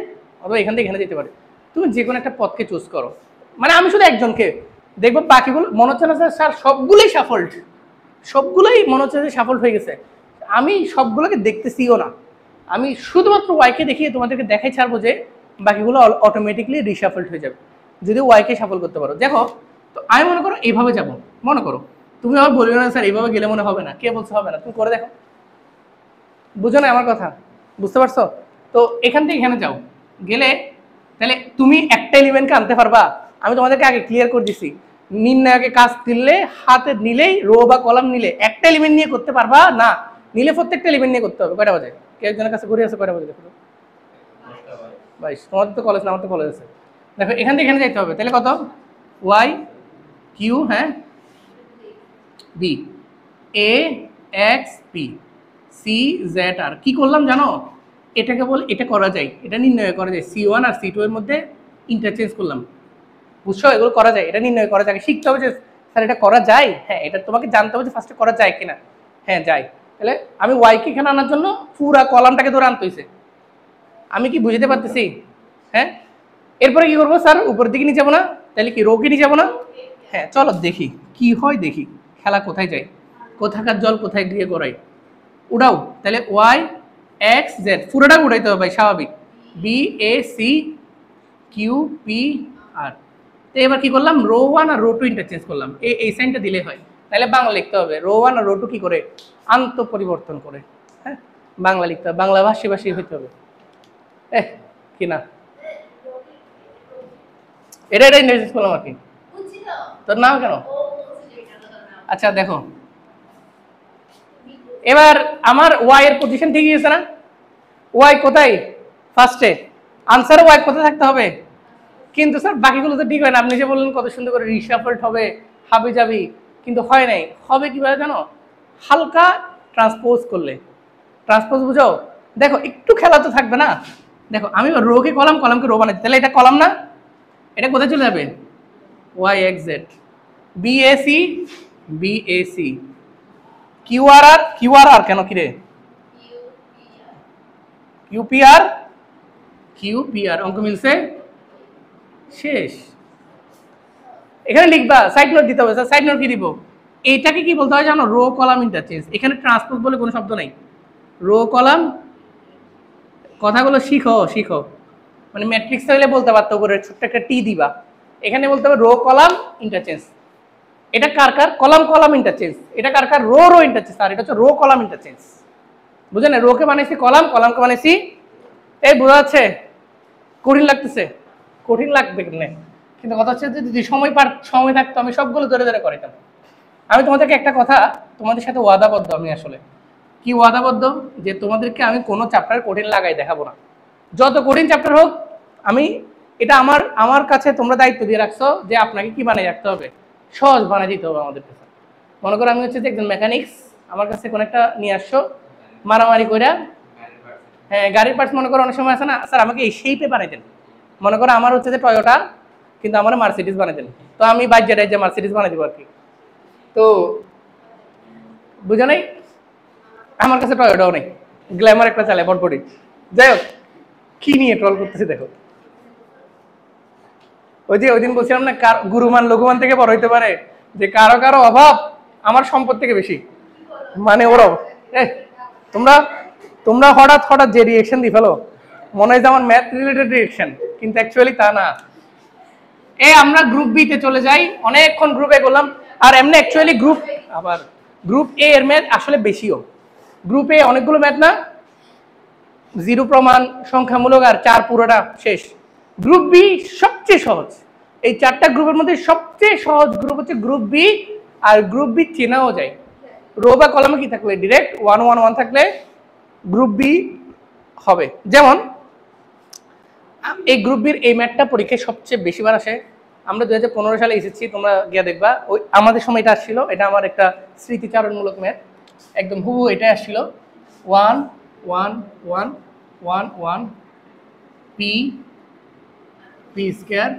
অথবা এখান থেকে এখানে যেতে পারে, তুমি যে কোনো একটা পথকে চুজ করো। মানে আমি শুধু একজনকে দেখবো, বাকিগুলো মনে হচ্ছে না স্যার সবগুলোই সাফল্ড, সবগুলোই মনে হচ্ছে যে সাফল্ড হয়ে গেছে। আমি সবগুলোকে দেখতেছিও না, আমি শুধুমাত্র ওয়াইকে দেখিয়ে তোমাদেরকে দেখাই ছাড়বো যে বাকিগুলো অটোমেটিকলি রিসাফল্ড হয়ে যাবে যদি ওয়াইকে সাফল করতে পারো। দেখো তো আমি মনে করো এইভাবে যাব, মনে করো, তুমি আবার বলবে না স্যার এইভাবে গেলে মনে হবে না, কে বলছে হবে না, তুমি করে দেখো। বুঝো না আমার কথা, বুঝতে পারছো? তো এখান থেকে এখানে যাও, গেলে তাহলে তুমি একটা এলিমেন্টকে আনতে পারবা। আমি তোমাদেরকে আগে ক্লিয়ার করে দিছি, নির্ণায়কে কাজ দিলে হাতে নিলেই রো বা কলাম নিলে একটা এলিমেন্ট নিয়ে করতে পারবা না, নিলে প্রত্যেকটা এলিমেন্ট নিয়ে করতে হবে। কয়টা বাজে, কে একজনের কাছে ঘুরে আছে, কয়টা বাজে দেখো 22। তোমাদের তো কলেজ না, আমার তো কলেজ আছে। দেখো এখান থেকে এখানে যাইতে হবে, তাহলে কত, ওয়াই কিউ, হ্যাঁ, বি, এ এক্স পি, সি জেড আর। কি করলাম জানো, এটাকে বল, এটা করা যায়, এটা নির্ণয় করা যায়, C1 আর C2 এর মধ্যে ইন্টারচেঞ্জ করলাম। বুঝছো, এগুলো করা যায়, এটা নির্ণয় করা যায়, শিখতে হবে যে স্যার এটা করা যায়। হ্যাঁ, এটা তোমাকে জানতে হবে যে ফার্স্টে করা যায় কিনা। হ্যাঁ যায়। তাহলে আমি ওয়াইকে এখানে আনার জন্য পুরা কলামটাকে ধরে আনতে হয়েছে। আমি কি বুঝতে পারতেছি? হ্যাঁ, এরপরে কি করবো স্যার, উপরের দিকে নিয়ে যাবো না, তাহলে কি রোকে নিয়ে যাবো না? হ্যাঁ চলো দেখি কি হয়, দেখি খেলা কোথায় যায়, কোথাকার জল কোথায় গিয়ে গড়াই। উড়াও, তাহলে ওয়াই এক্স জেড পুরোটা উড়াইতে হবে ভাই, স্বাভাবিক। B A C Q P R. তো এবার কি করলাম, রো 1 আর রো 2 ইন্টারচেঞ্জ করলাম, এই সাইনটা দিলে হয়। তাহলে বাংলা লিখতে হবে, রো 1 আর রো 2 কি করে আন্ত পরিবর্তন করে, হ্যাঁ বাংলা লিখতে হবে, বাংলা ভাষী ভাষী হইতে হবে। কি না, এটা ইন্টারচেঞ্জ করলাম আর কি। তোর নাম কেন? আচ্ছা দেখো, এবার আমার ওয়াই এর পজিশন ঠিক আছে না, ওয়াই কোথায় ফার্স্টে, আনসার ওয়াই কোথায় থাকতে হবে। কিন্তু স্যার বাকিগুলো তো ঠিক হয় না, আপনি যে বললেন কত সুন্দর করে রিশাফলড হবে, হাবি যাবি, কিন্তু হয় নাই। হবে কিভাবে জানো, হালকা ট্রান্সপোজ করলে। ট্রান্সপোজ বুঝো, দেখো একটু খেলা তো থাকবে না। দেখো আমি রোকে কলাম, কলামকে রো বানাচ্ছি, তাহলে এটা কলাম না, এটা কোথায় চলে যাবে, Y X Z, BAC BAC, QR R QR R কেন কিরে, ইউপিআর কিউপিআর, অঙ্ক মিলছে, শেষ। এখানে লিখবা, সাইড নোট দিতে হবে। সাইড নোট কি দিব, এইটাকে কি বলতে হয় জানো, রো কলাম ইন্টারচেঞ্জ। এখানে ট্রান্সপোজ বলে কোনো শব্দ নাই, রো কলাম। কথাগুলো শিখো শিখো, মানে ম্যাট্রিক্স হইলে বলতে পারতো, করে ছোট্ট একটা টি দিবা, এখানে বলতে হবে রো কলাম ইন্টারচেঞ্জ। এটা কার কার, কলাম কলাম ইন্টারচেঞ্জ, এটা কার কার, রো রো ইন্টারচেঞ্জ, আর এটা হচ্ছে রো কলাম ইন্টারচেঞ্জ। বুঝলেন, রোকে বানাইছি কলাম, কলামকে বানাইছি, এই বোঝা যাচ্ছে? কঠিন লাগতেছে? কঠিন লাগবে কেন, কিন্তু কথা হচ্ছে যে যদি সময় থাকতো আমি সবগুলো ধরে ধরে করাইতাম। আমি তোমাদেরকে একটা কথা, তোমাদের সাথে ওয়াদাবদ্ধ আমি, আসলে কি ওয়াদাবদ্ধ, যে তোমাদেরকে আমি কোনো চ্যাপ্টার কঠিন লাগাই দেখাবো না। যত কঠিন চ্যাপ্টার হোক, আমি এটা আমার কাছে তোমরা দায়িত্ব দিয়ে রাখছো যে আপনাকে কি বানিয়ে রাখতে হবে, সহজ বানিয়ে দিতে হবে আমাদের কাছে। মনে করো আমি হচ্ছে যে একজন মেকানিক্স, আমার কাছে কোনো একটা নিয়ে আসছো, মারামারি কইরা, হ্যাঁ গাড়ির পার্টস মনে করো অনেক সময় আছে না, স্যার আমাকে এই শেপে বানাই দেন। মনে করো আমার হচ্ছে যে টয়োটা, কিন্তু আমার মার্সিডিজ বানাই দেন, তো আমি বাজ্যেটাই যে মার্সিডিজ বানাই দেবো আর কি। তো বুঝো নাই, আমার কাছে টয়োটাও নেই, গ্ল্যামার একটা চালে বটবটি। যাই হোক, কি নিয়ে ট্রল করতেছি দেখো, ওই যে ওই দিন বলছিলাম না, গুরুমান লঘুমান থেকে বড় হইতে পারে, যে কারো কারো অভাব আমার সম্পদ থেকে বেশি, মানে ওরাও তোমরা তোমরা হঠাৎ হঠাৎ যে রিয়েকশন দিয়ে ফেলো, মনে হয় যে আমার ম্যাথ রিলেটেড রিয়েকশন, কিন্তু অ্যাকচুয়ালি তা না। আমরা গ্রুপ বি তে চলে যাই, অনেকক্ষণ গ্রুপে করলাম, আর এমনি অ্যাকচুয়ালি গ্রুপ এ এর ম্যাথ আসলে বেশিও। গ্রুপ এ অনেকগুলো ম্যাথ না, জিরো প্রমাণ, সংখ্যামূলক আর 4 পুরোটা শেষ। গ্রুপ বি সবচেয়ে সহজ, এই 4টা গ্রুপের মধ্যে সবচেয়ে সহজ গ্রুপ হচ্ছে গ্রুপ বি। আর গ্রুপ বি চেনাও যায়, রো বা কলামে কি থাকলে ডিরেক্ট 1 1 1 থাকলে গ্রুপ বি হবে। যেমন এই গ্রুপ বির এই ম্যাথটা পরীক্ষায় সবচেয়ে বেশিবার আসে। আমরা 2015 সালে এসেছি, তোমরা গিয়ে দেখবা, ওই আমাদের সময় এটা আসছিল, এটা আমার একটা স্মৃতিচারণমূলক ম্যাথ। একদম হুবহু এটাই আসছিল 1 1 1 1 1 পি পি স্কয়ার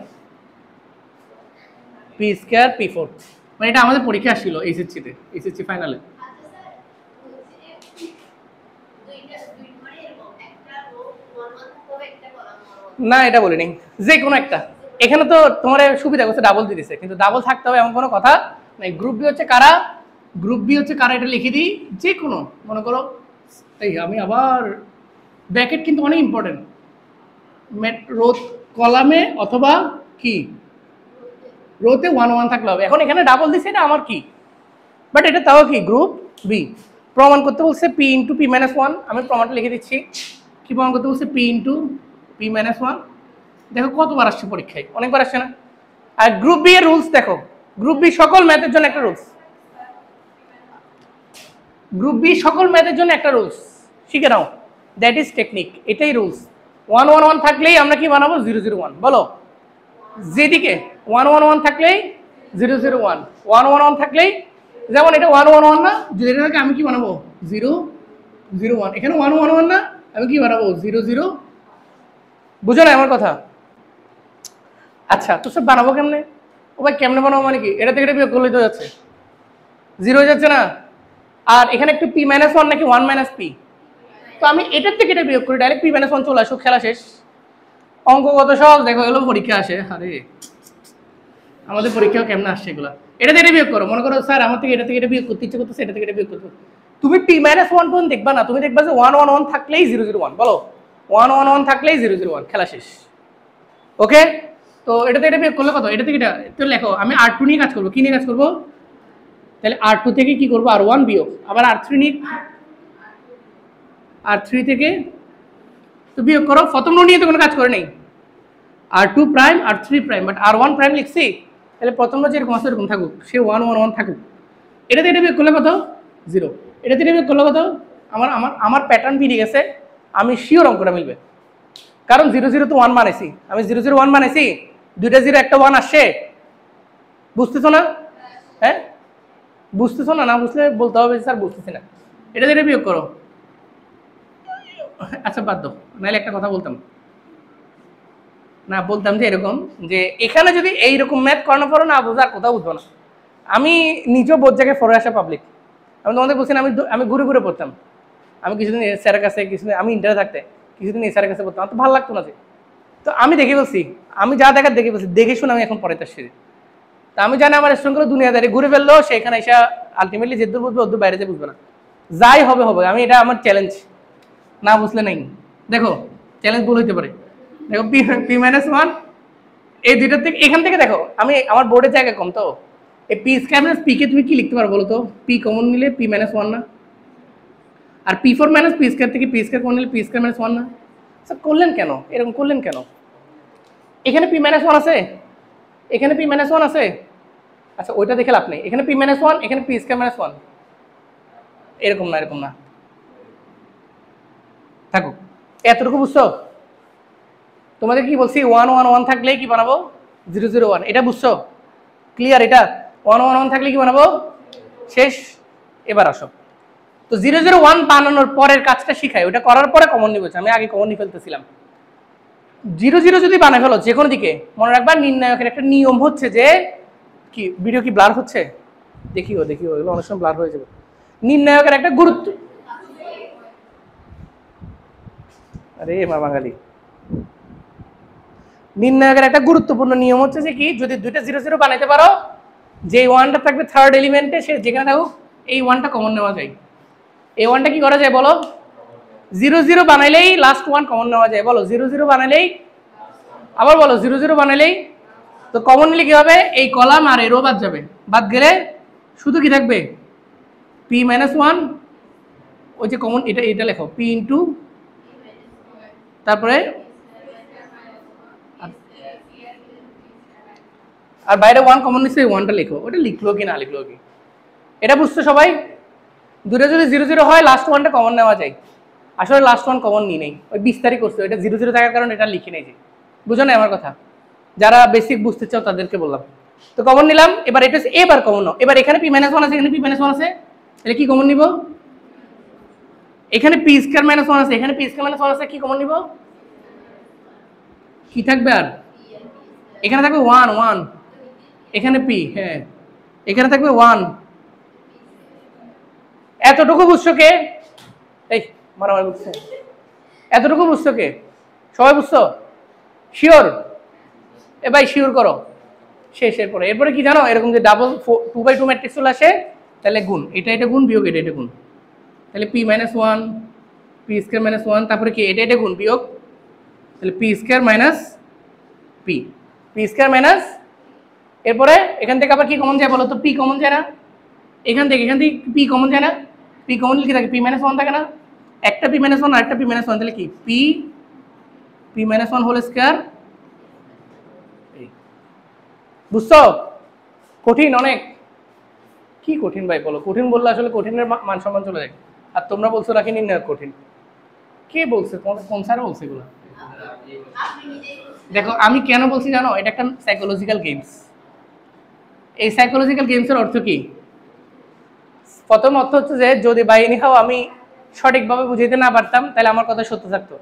P4, মানে এটা আমাদের পরীক্ষা আসছিল এইচএসসিতে, এইচএসসি ফাইনালে। না এটা বলিনি, যে কোনো একটা। এখানে তো তোমার সুবিধা করছে ডাবল দিয়ে দিছে, কিন্তু ডাবল থাকতে হবে এমন কোনো কথা নাই। গ্রুপ বি হচ্ছে কারা, গ্রুপ বি হচ্ছে কারা এটা লিখে দিই, যে কোনো মনে করো এই আমি আবার ব্র্যাকেট কিন্তু অনেক ইম্পর্টেন্ট, রোধ কলামে অথবা কি রোতে 1 1 থাকলে হবে। এখন এখানে ডাবল দিছে, এটা আমার কি, বাট এটা তাও কি গ্রুপ বি। প্রমাণ করতে বলছে পি ইন্টু পি মাইনাস 1, আমি প্রমাণটা লিখে দিচ্ছি। কি প্রমাণ করতে বলছে? P into P minus 1। দেখো কতবার আসছে পরীক্ষায়, অনেকবার আসছে না? আর গ্রুপ বি এর রুলস দেখো, গ্রুপ বি সকল ম্যাথের জন্য একটা রুলস, গ্রুপ বি সকল ম্যাথের জন্য একটা রুলস শিখে নাও, দ্যাট ইজ টেকনিক। এটাই রুলস। 1 1 1 থাকলেই আমরা কি বানাবো? 0 0 1। বলো, যেদিকে 1 1 1 থাকলেই 0 0 1, 1 1 1 থাকলেই, যেমন এটা 1 1 1 না, যদি এটা থাকে আমি কি বানাবো? 0 0 1। এখানে 1 1 1 না, আমি কি বানাবো? 0 0। বুঝো না আমার কথা? আচ্ছা, তো সব বানাবো কেমনে? ও ভাই কেমনে বানাবো মানে কি? এটা থেকে এটা বিয়োগ করলেই তো যাচ্ছে, 0 হয়ে যাচ্ছে না? আর এখানে একটু পি মাইনাস 1 নাকি 1 মাইনাস পি, তো আমি এটার থেকে এটা বিয়োগ করি, ডাইরেক্ট পি মাইনাস 1 চলে আসুক, খেলা শেষ। অঙ্ক কত সহজ দেখো, এগুলো পরীক্ষা আসে। আরে আমাদের পরীক্ষাও কেমন আসছে এগুলো। এটা থেকে এটা বিয়োগ করো, মনে করো স্যার আমার থেকে এটা বিয়োগ করতে ইচ্ছে করতেছে, এটা থেকে এটা বিয়োগ করতে, তুমি পি মাইনাস 1 পর্যন্ত দেখবা না, তুমি দেখবা যে 1 1 1 থাকলেই 0 0 1। বলো, 1 1 1 থাকলেই 0 0 1, খেলা শেষ। ওকে, তো এটা থেকে এটা বিয়োগ করলে কত? এটা থেকে এটা, তো লেখো আমি R2 নিয়ে কাজ করবো। কি নিয়ে কাজ করবো? তাহলে R2 থেকে কি করবো? R1 বিয়োগ, আবার R3 নিয়ে, R3 থেকে তো বিয়োগ করো। প্রথম নিয়ে তো কোনো কাজ করে নেই, R2 prime R3 prime, but R1 prime লিখছি। তাহলে প্রথম যেরকম আছে এরকম থাকুক, সে 1 1 1 থাকুক। এটা থেকে এটা বিয়োগ করলে কত? 0। এটা থেকে বিয়োগ করলে কত? আমার আমার আমার প্যাটার্ন বেরিয়ে গেছে, আমি শিওর অঙ্কটা মিলবে, কারণ 0 0 তো 1 বানাইছি, আমি 0 0 1 বানাইছি, দুইটা 0 একটা 1 আসছে। বুঝতেছো না? হ্যাঁ বুঝতেছো না? না বুঝলে বলতে হবে স্যার বুঝতেছি না। এটা থেকে বিয়োগ করো। আচ্ছা বাদ দাও, নাহলে একটা কথা বলতাম না, বলতাম যে এরকম, যে এখানে যদি এইরকম ম্যাথ করানো পড়ো না, বুঝার কোথাও বুঝবো না। আমি নিজেও বোধ জায়গায় ফরে আসা পাবলিক, আমি তোমাদের বলছি না, আমি ঘুরে ঘুরে পড়তাম। আমি কিছুদিন স্যারের কাছে, কিছুদিন আমি ইন্টারে থাকতে কিছুদিন স্যারের কাছে পড়তাম, আমার তো ভালো লাগতো না যে। তো আমি দেখে বলছি, আমি যা দেখার দেখে বলছি, দেখে শুনে আমি এখন পড়াইতে আসছি। তা আমি জানি আমার স্টুডেন্টগুলো দুনিয়াদারি ঘুরে ফেললো, সেখানে এসে আলটিমেটলি যেদূর বুঝবে ওদূর বাইরে যে বুঝবে না। যাই হবে হবে, আমি এটা আমার চ্যালেঞ্জ, না বুঝলে নাই। দেখো চ্যালেঞ্জ ভুল হইতে পারে। দেখো পি মাইনাস 1, এই দুইটার থেকে, এখান থেকে দেখো আমি আমার বোর্ডের জায়গা কম, তো এই P square minus P K তুমি কি লিখতে পারো বলো তো? পি কমন নিলে পি মাইনাস 1 না, আর P4 মাইনাস পি স্কয়ার থেকে পি স্কয়ার কমন নিলে পি স্কয়ার মাইনাস 1 না। স্যার করলেন কেন এরকম করলেন কেন? এখানে পি মাইনাস 1 আছে, এখানে পি মাইনাস 1 আছে। আচ্ছা ওইটা দেখে লাভ নেই, এখানে পি মাইনাস 1, এখানে পি স্কয়ার মাইনাস 1, এরকম না, এরকম না, থাকুক। এতটুকু বুঝছো? তোমাদের কি বলছি? 1 1 1 থাকলে কি বানাবো? 0 0 1, এটা বুঝছো? ক্লিয়ার? এটা 1 1 1 থাকলে কি বানাবো? শেষ। এবার আসো, তো 0 0 1 বানানোর পরের কাজটা শিখাই, ওটা করার পরে কমন নিব। আমি আগে কমন নিয়ে ফেলতেছিলাম। 0 0 যদি বানাই ফেলো যে কোনো দিকে, মনে রাখবা নির্ণায়কের একটা নিয়ম হচ্ছে যে, কি ভিডিও কি ব্লার হচ্ছে? দেখিও এগুলো অনেক সময় ব্লার হয়ে যাবে। নির্ণায়কের একটা গুরুত্ব, আরে মা বাঙালি, নির্ণায়কের একটা গুরুত্বপূর্ণ নিয়ম হচ্ছে যে কি, যদি দুইটা 0 0 বানাইতে পারো, যে ওয়ানটা থাকবে থার্ড এলিমেন্টে, সে যেখানে থাকুক এই ওয়ানটা কমন নেওয়া যায়। এই ওয়ানটা কি করা যায় বলো? 0 0 বানাইলেই লাস্ট ওয়ান কমন নেওয়া যায়। বলো 0 0 বানাইলেই, আবার বলো 0 0 বানাইলেই, তো কমন নিলে কি হবে? এই কলাম আর এই রো বাদ যাবে, বাদ গেলে শুধু কি থাকবে? পি মাইনাস 1, ওই যে কমন, এটা লেখো পি ইন্টু, তারপরে আর বাইরে 1 কমন নিচ্ছে, এই 1টা লিখো। ওটা লিখলো কি না লিখলো কি, এটা বুঝছো সবাই? দুটো যদি 0 0 হয় লাস্ট ওয়ানটা কমন নেওয়া যায়। আসলে লাস্ট ওয়ান কমন নিয়ে নেই, ওই 20 তারিখ করছো, এটা 0 0 থাকার কারণে এটা লিখে নেই। যে বুঝো না আমার কথা? যারা বেসিক বুঝতে চাও তাদেরকে বললাম। তো কমন নিলাম, এবার এটা এবার কমন নাও। এবার এখানে পি মাইনাস 1 আছে, এখানে পি মাইনাস 1 আছে, তাহলে কি কমন নিব? এখানে পি স্কয়ার মাইনাস 1 আছে, এখানে পি স্কয়ার মাইনাস 1 আছে, কি কমন নিব? কি থাকবে আর? এখানে থাকবে 1 1, এখানে পি, হ্যাঁ এখানে থাকবে 1। এতটুকু বুঝছো কে? এই মারামারি বুঝছে, এতটুকু বুঝছো কে? সবাই বুঝছো? শিওর? এ ভাই শিওর করো। শেষের পরে এরপরে কি জানো, এরকম যে ডাবল 2/2 ম্যাট্রিক্স চলে আসে, তাহলে গুণ, এটা গুণ বিয়োগ এটা গুণ, তাহলে P minus 1 P square minus 1, তারপরে কি এটা গুণ বিয়োগ, তাহলে P square minus P, P square minus, এরপরে এখান থেকে আবার কি কমন যায় বলো তো? পি কমন যায় না? এখান থেকে পি কমন যায় না? পি কমন কি থাকে? পি মাইনাস 1 থাকে না? একটা পি মাইনাস 1 আর একটা পি মাইনাস 1, তাহলে কি পি মাইনাস 1 হোল স্কয়ার। বুঝছো? কঠিন অনেক। কি কঠিন ভাই বলো? কঠিন বললে আসলে কঠিনের মান সম্মান চলে যায়। আর তোমরা বলছো নাকি নির্ণয় কঠিন। কে বলছে? তোমাদের কোন স্যার বলছে এগুলো? দেখো আমি কেন বলছি জানো, এটা একটা সাইকোলজিক্যাল গেমস। এই সাইকোলজিক্যাল গেমসের অর্থ কি? প্রথম অর্থ হচ্ছে যে যদি বাহিনী খাও আমি সঠিকভাবে বুঝাইতে না পারতাম, তাহলে আমার কথা সত্য থাকতো,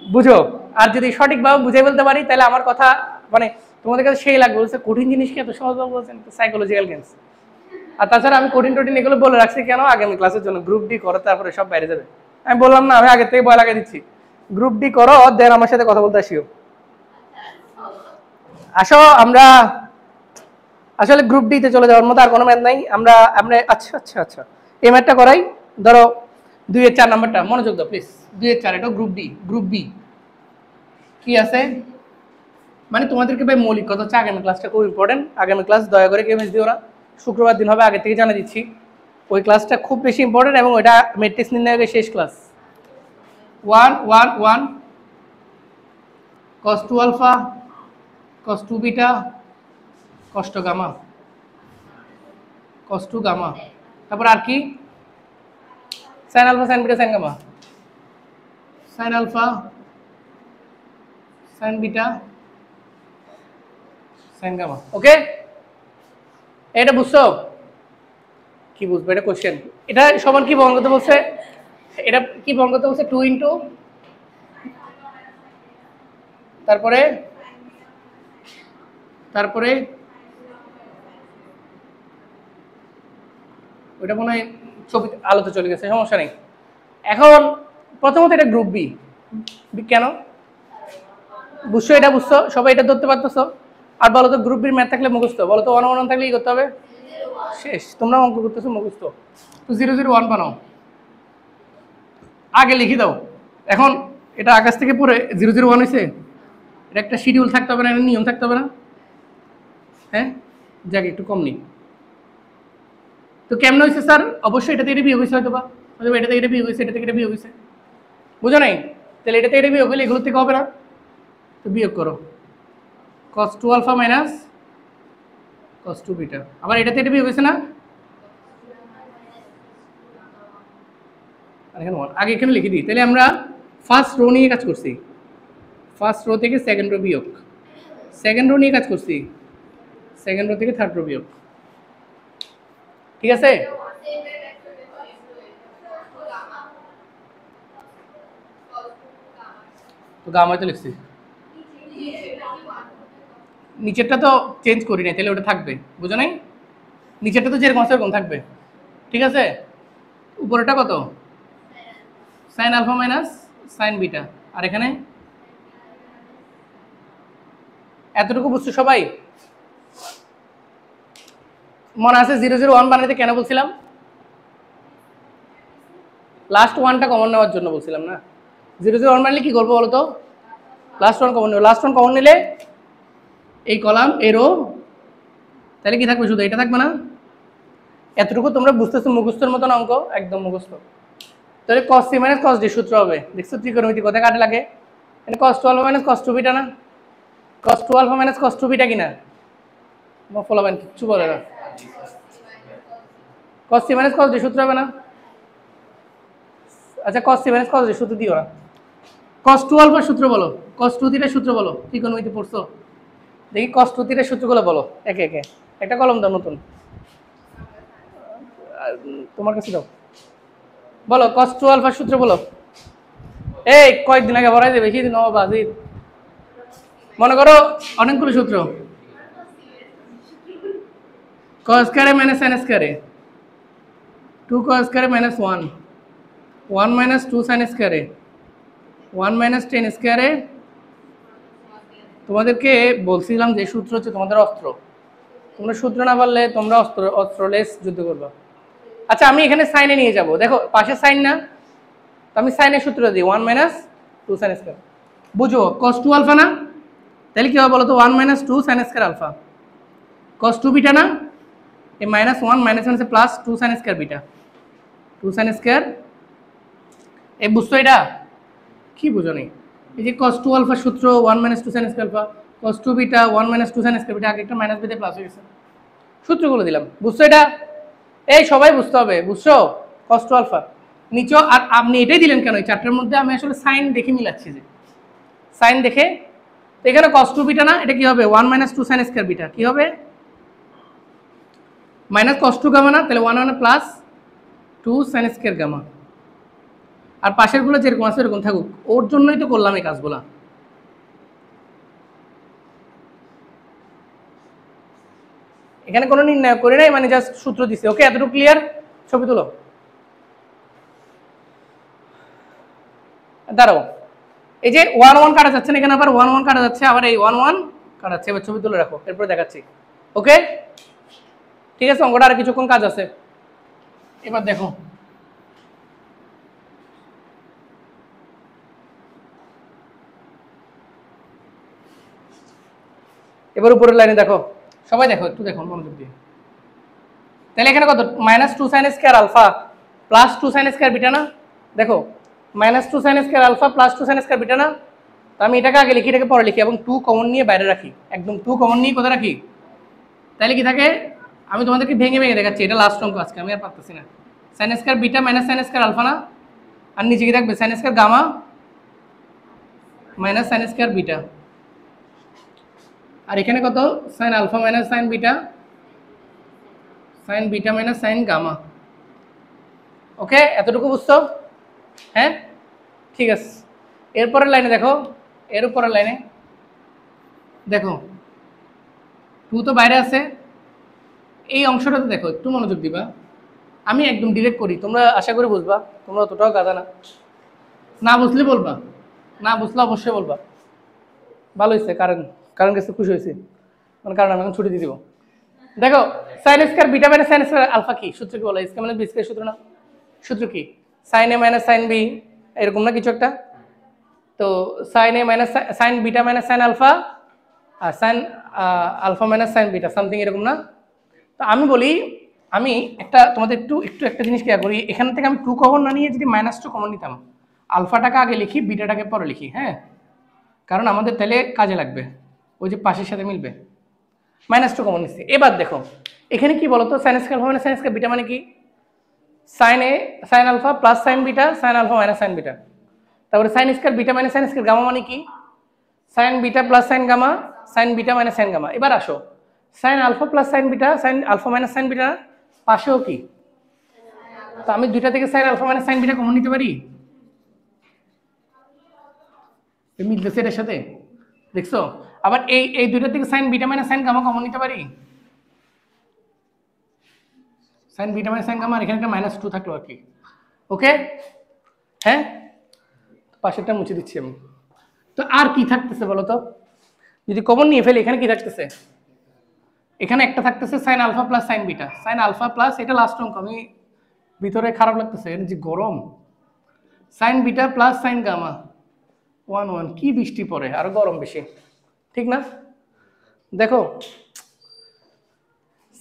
বুঝো। আর যদি সঠিকভাবে বুঝাই বলতে পারি, তাহলে আমার কথা মানে তোমাদের কাছে সেই লাগবে, বলছে কঠিন জিনিসকে এত সহজভাবে বলছেন, সাইকোলজিক্যাল গেমস। আর তাছাড়া আমি কঠিন এগুলো বলে রাখছি কেন? আগামী ক্লাসের জন্য। গ্রুপ ডি করো, তারপরে সব বাইরে যাবে। আমি বললাম না, আমি আগে থেকে ভয় লাগিয়ে দিচ্ছি। গ্রুপ ডি করো, দেন আমার সাথে কথা বলতে আসিও। আসো আমরা আসলে গ্রুপ ডি তে চলে যাওয়ার মতো আর কোনো ম্যাথ নাই। আমরা আচ্ছা আচ্ছা আচ্ছা, এই ম্যাথটা করাই। ধরো 2 এর 4 নাম্বারটা মনোযোগ দাও প্লিজ। 2 এর 4 এটা গ্রুপ ডি। গ্রুপ বি কি আছে? মানে তোমাদেরকে ভাই মৌলিক কথা হচ্ছে আগামী ক্লাসটা খুব ইম্পর্টেন্ট। আগামী ক্লাস দয়া করে কেউ মিস দিও না। শুক্রবার দিন হবে, আগে থেকে জানিয়ে দিচ্ছি। ওই ক্লাসটা খুব বেশি ইম্পর্টেন্ট এবং ওইটা ম্যাট্রিক্স নির্ণয়ের শেষ class. 1 1 1 cos 2 alpha cos 2 beta cos 2 gamma cos 2 gamma, তারপর আর কি? sin alpha sin beta sin gamma, sin alpha sin beta sin gamma. Okay, এটা বুঝছো? কি বুঝবে? এটা কোশ্চেন। এটা সমান কি বহন করতে বলছে? এটা কি বহন করতে বলছে? 2 ইন্টু, তারপরে ওইটা মনে হয় ছবি আলোতে চলে গেছে, সমস্যা নেই। এখন প্রথমত এটা গ্রুপ বি। কেন বুঝছো? এটা বুঝছো? সবাই এটা ধরতে পারতেছো? আর বলো তো গ্রুপ বির ম্যাথ থাকলে মুখস্থ, বলো তো 1 1 থাকলে কি করতে হবে? শেষ। তোমরা অঙ্ক করতেছো মুখস্থ, তো 0 0 1 বানাও, আগে লিখে দাও। এখন এটা আকাশ থেকে পড়ে 0 0 1 হয়েছে, এটা একটা শিডিউল থাকতে হবে না? একটা নিয়ম থাকতে হবে না? হ্যাঁ, যাক একটু কম নেই। তো কেমন হয়েছে স্যার? অবশ্যই এটা থেকে এটা বিয়োগ হয়েছে, হয়তো বা এটা থেকে এটা বিয়োগ হয়েছে, এটা থেকে এটা বিয়োগ হয়েছে, বুঝো নাই? তাহলে এটা থেকে এটা বিয়োগ হলে এগুলো থেকে হবে না? তো বিয়োগ করো, cos 2 alpha minus cos 2 beta. আবার এটা থেকে এটা বিয়োগ হয়েছে না? আগে এখানে লিখে দিই। তাহলে আমরা ফার্স্ট রো নিয়ে কাজ করছি, ফার্স্ট রো থেকে সেকেন্ড রো বিয়োগ, সেকেন্ড রো নিয়ে কাজ করছি, সেকেন্ড রো থেকে থার্ড রো বিয়োগ। ঠিক আছে? তো গামায় তো লিখছি, নিচেরটা তো চেঞ্জ করি নাই, তাহলে ওটা থাকবে, বুঝো নাই? নিচেরটা তো যেরকম আছে এরকম থাকবে, ঠিক আছে? উপরেটা কত? Sine alpha minus sine beta, আর এখানে এতটুকু বুঝছো সবাই? মনে আছে 0 0 1 বানাইতে কেন বলছিলাম? লাস্ট ওয়ানটা কমন নেওয়ার জন্য বলছিলাম না? 0 0 1 বানালে কি করবো বলো তো? লাস্ট ওয়ান কমন নেব। লাস্ট ওয়ান কমন নিলে এই কলাম এই রো, তাহলে কি থাকবে? শুধু এটা থাকবে না? এতটুকু তোমরা বুঝতেছো? মুখস্থের মতন অঙ্ক, একদম মুখস্থ। তাহলে cos c minus cos d সূত্র হবে। দেখছো ত্রিকোণমিতি কোথায় কাটে লাগে? এটা cos 2 alpha minus cos 2 beta না? cos 2 alpha minus cos 2 beta কিনা? ফলাবেন কিচ্ছু বলে না। cos c minus cos d সূত্র হবে না? আচ্ছা cos c minus cos d সূত্র দিও না। cos 2 আলফা সূত্র বলো, cos 2 থিটার সূত্র বলো। ত্রিকোণমিতি পড়ছো? দেখি cos 2 থিটার সূত্রগুলো বলো একে একে। একটা কলম দাও নতুন, তোমার কাছে দাও, বলো cos 2 আলফা সূত্র বলো। এই কয়েকদিন আগে বলাই দেবে, বেশি দিন বাজির মনে করো অনেকগুলো সূত্র। cos স্কয়ারে মাইনাস sin স্কয়ারে 2 cos স্কয়ারে মাইনাস 1 1 মাইনাস 2 sin স্কয়ারে 1 মাইনাস 10 স্কয়ারে। তোমাদেরকে বলছিলাম যে সূত্র হচ্ছে তোমাদের অস্ত্র, তোমরা সূত্র না পারলে তোমরা অস্ত্রলেস যুদ্ধ করবা। আচ্ছা আমি এখানে সাইনে নিয়ে যাব, দেখো পাশে সাইন না, তো আমি সাইনের সূত্র দিই 1 মাইনাস 2 sin স্কয়ার। বুঝো cos 2 আলফা না, তাহলে কি হবে বলো তো 1 minus 2 sin square alpha. cos 2 beta না, এই minus 1 minus 1 plus 2 sin square beta 2 sin square. এই বুঝছো এটা কি বুঝো নি? এই যে cos 2 আলফা সূত্র 1 minus 2 sin square alpha, cos 2 beta 1 minus 2 sin square beta, আগে একটা মাইনাস বিটা প্লাস হয়ে গেছে, সূত্রগুলো দিলাম। বুঝছো এটা? এই সবাই বুঝতে হবে, বুঝছো? cos 2 আলফা নিচে। আর আপনি এটাই দিলেন কেন এই চারটার মধ্যে? আমি আসলে সাইন দেখে মিলাচ্ছি, যে সাইন দেখে। তো এখানে cos 2 বিটা না, এটা কি হবে 1 মাইনাস 2 sin স্কয়ার বিটা, কি হবে মাইনাস cos 2 গামা না, তাহলে 1 1 প্লাস 2 sin স্কয়ার গামা। আর পাশের গুলো যেরকম আছে এরকম থাকুক, ওর জন্যই তো করলাম এই কাজগুলা। এখানে কোনো নির্ণয় করি নাই, মানে জাস্ট সূত্র দিছি। ওকে, এতটুকু ক্লিয়ার? ছবি তুলো, দাঁড়াও। এই যে 1 1 কাটা যাচ্ছে না, এখানে আবার 1 1 কাটা যাচ্ছে, আবার এই 1 1 কাটা যাচ্ছে। এবার ছবি তুলে রাখো, এরপর দেখাচ্ছি। ওকে ঠিক আছে, অঙ্কটা আর কিছুক্ষণ কাজ আছে। এবার দেখো, এবার উপরের লাইনে দেখো, সবাই দেখো, একটু দেখো মনোযোগ দিয়ে। তাহলে এখানে কত? Minus 2 sin square alpha plus 2 sin square beta না। দেখো minus 2 sin square alpha plus 2 sin square beta না। তো আমি এটাকে আগে লিখি, এটাকে পরে লিখি, এবং 2 কমন নিয়ে বাইরে রাখি, একদম 2 কমন নিয়ে কোথায় রাখি। তাহলে কি থাকে, আমি তোমাদেরকে ভেঙে ভেঙে দেখাচ্ছি, এটা লাস্ট অঙ্ক আজকে, আমি আর পারতেছি না। sin square beta minus sin square alpha না, আর নিচে কি থাকবে sin square gamma minus sin square beta. আর এখানে কত? sin alpha minus sin beta, sin beta minus sin gamma. Okay, এতটুকু বুঝছো? হ্যাঁ ঠিক আছে। এরপরের লাইনে দেখো, এর উপরের লাইনে দেখো 2 তো বাইরে আছে, এই অংশটাতে দেখো, একটু মনোযোগ দিবা। আমি একদম ডিরেক্ট করি, তোমরা আশা করি বুঝবা, তোমরা অতটাও গাদা না। না বুঝলে বলবা, না বুঝলে অবশ্যই বলবা। ভালো হয়েছে, কারণ গেছে, খুশি হয়েছে, মানে কারণ আমি এখন ছুটি দিয়ে দিব। দেখো sine square beta minus sine square alpha কি সূত্র, কি বলে? স্কয়ার মাইনাস বি স্কয়ার সূত্র না? সূত্র কি? Sine A minus sine B, এরকম না কিছু একটা। তো sine A minus sine beta minus sine alpha, আর sine alpha minus sine beta, something এরকম না? তো আমি বলি, আমি তোমাদের একটু একটা জিনিস ক্লিয়ার করি। এখান থেকে আমি 2 কমন না নিয়ে যদি -2 কমন নিতাম, আলফাটাকে আগে লিখি, বিটাটাকে পরে লিখি, হ্যাঁ, কারণ আমাদের তাহলে কাজে লাগবে, ওই যে পাশের সাথে মিলবে। -2 কমন নিচ্ছি। এবার দেখো এখানে কি বলতো, sine square alpha minus sine square beta মানে কি? Sine A sine alpha plus sine beta, sine alpha minus sine beta. তারপরে sine square beta minus sine square gamma মানে কি? Sine beta plus sine gamma, sine beta minus sine gamma. এবার আসো, sine alpha plus sine beta, sine alpha minus sine beta, পাশেও কি? তো আমি দুইটা থেকে sine alpha minus sine beta common নিতে পারি, মিলতেছে এটার সাথে, দেখছো? আবার এই দুইটা থেকে sine beta minus sine gamma common নিতে পারি, sine beta minus sine gamma, আর এখানে একটা -2 থাকলো আর কি। ওকে, হ্যাঁ, পাশেরটা মুছে দিচ্ছি আমি। তো আর কি থাকতেছে বলো তো, যদি কমন নিয়ে ফেলি, এখানে কি থাকতেছে? এখানে একটা থাকতেছে sine alpha plus sine beta, sine alpha plus, এটা লাস্ট অঙ্ক, আমি ভিতরে খারাপ লাগতেছে, এর যে গরম। Sine beta plus sine gamma 1 1, কি বৃষ্টি পড়ে, আরো গরম বেশি, ঠিক না? দেখো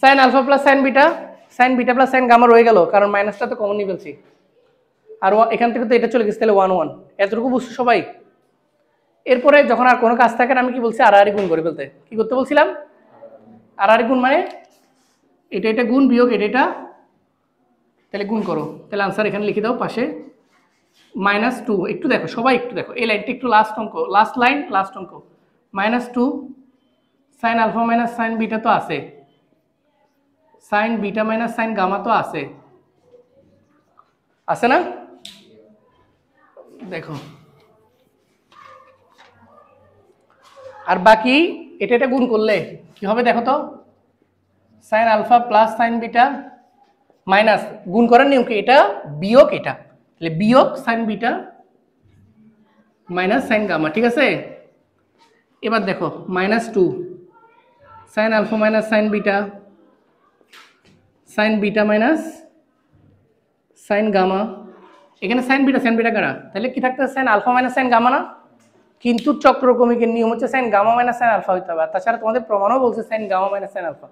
sine alpha plus sine beta plus sine gamma রয়ে গেল, কারণ মাইনাসটা তো কমন নিয়ে ফেলছি। আর এখান থেকে তো এটা চলে গেছে, তাহলে 1 1। এতটুকু বুঝছো সবাই? এরপরে যখন আর কোনো কাজ থাকে না, আমি কি বলছি, আড়াআড়ি গুণ করে ফেলতে। কি করতে বলছিলাম? আড়াআড়ি গুণ, মানে এটা গুণ বিয়োগ এটা, তাহলে গুণ করো, তাহলে আনসার এখানে লিখে দাও পাশে -2। একটু দেখো সবাই, একটু দেখো এই লাইনটা, একটু লাস্ট অঙ্ক, লাস্ট লাইন, লাস্ট অঙ্ক। -2 sine alpha minus sine beta তো আছে, sine beta minus sine gamma তো আছে না? দেখো আর বাকি এটা এটা গুণ করলে কি হবে দেখো তো, sine alpha plus sine beta minus গুণ করার নিয়ম কি, এটা বিয়োগ এটা, তাহলে বিয়োগ sine beta minus sine gamma, ঠিক আছে। এবার দেখো -2 sine alpha minus sine beta minus sine gamma, এখানে সাইন বিটা কারা, তাহলে কি থাকতে sine alpha minus sine gamma না, কিন্তু চক্রক্রমিকের নিয়ম হচ্ছে sine gamma minus sine alpha হইতে হবে, আর তাছাড়া তোমাদের প্রমাণও বলছে sine gamma minus sine alpha.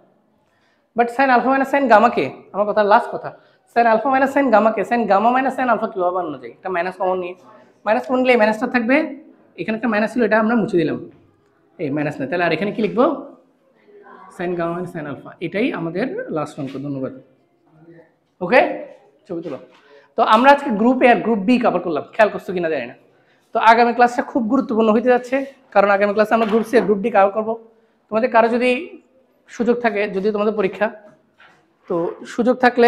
But sine alpha minus sine গামাকে, আমার কথা লাস্ট কথা, সাইন আলফা মাইনাস সাইন গামাকে sine gamma minus sine alpha কীভাবে বানানো যায়, এটা মাইনাস কমন নিয়ে, মাইনাস কমন নিলে এই মাইনাসটা থাকবে, এখানে একটা মাইনাস ছিল এটা আমরা মুছে দিলাম, এই মাইনাস না, তাহলে আর এখানে কি লিখবো sine gamma minus sine alpha, এটাই আমাদের লাস্ট অঙ্ক। ধন্যবাদ। ওকে, ছবি তুলো। তো আমরা আজকে গ্রুপ এ আর গ্রুপ বি কভার করলাম, খেয়াল করছো কিনা জানি না। তো আগামী ক্লাসটা খুব গুরুত্বপূর্ণ হতে যাচ্ছে, কারণ আগামী ক্লাসে আমরা গ্রুপ সি আর গ্রুপ ডি কভার করবো। তোমাদের কারো যদি সুযোগ থাকে, যদি তোমাদের পরীক্ষা, তো সুযোগ থাকলে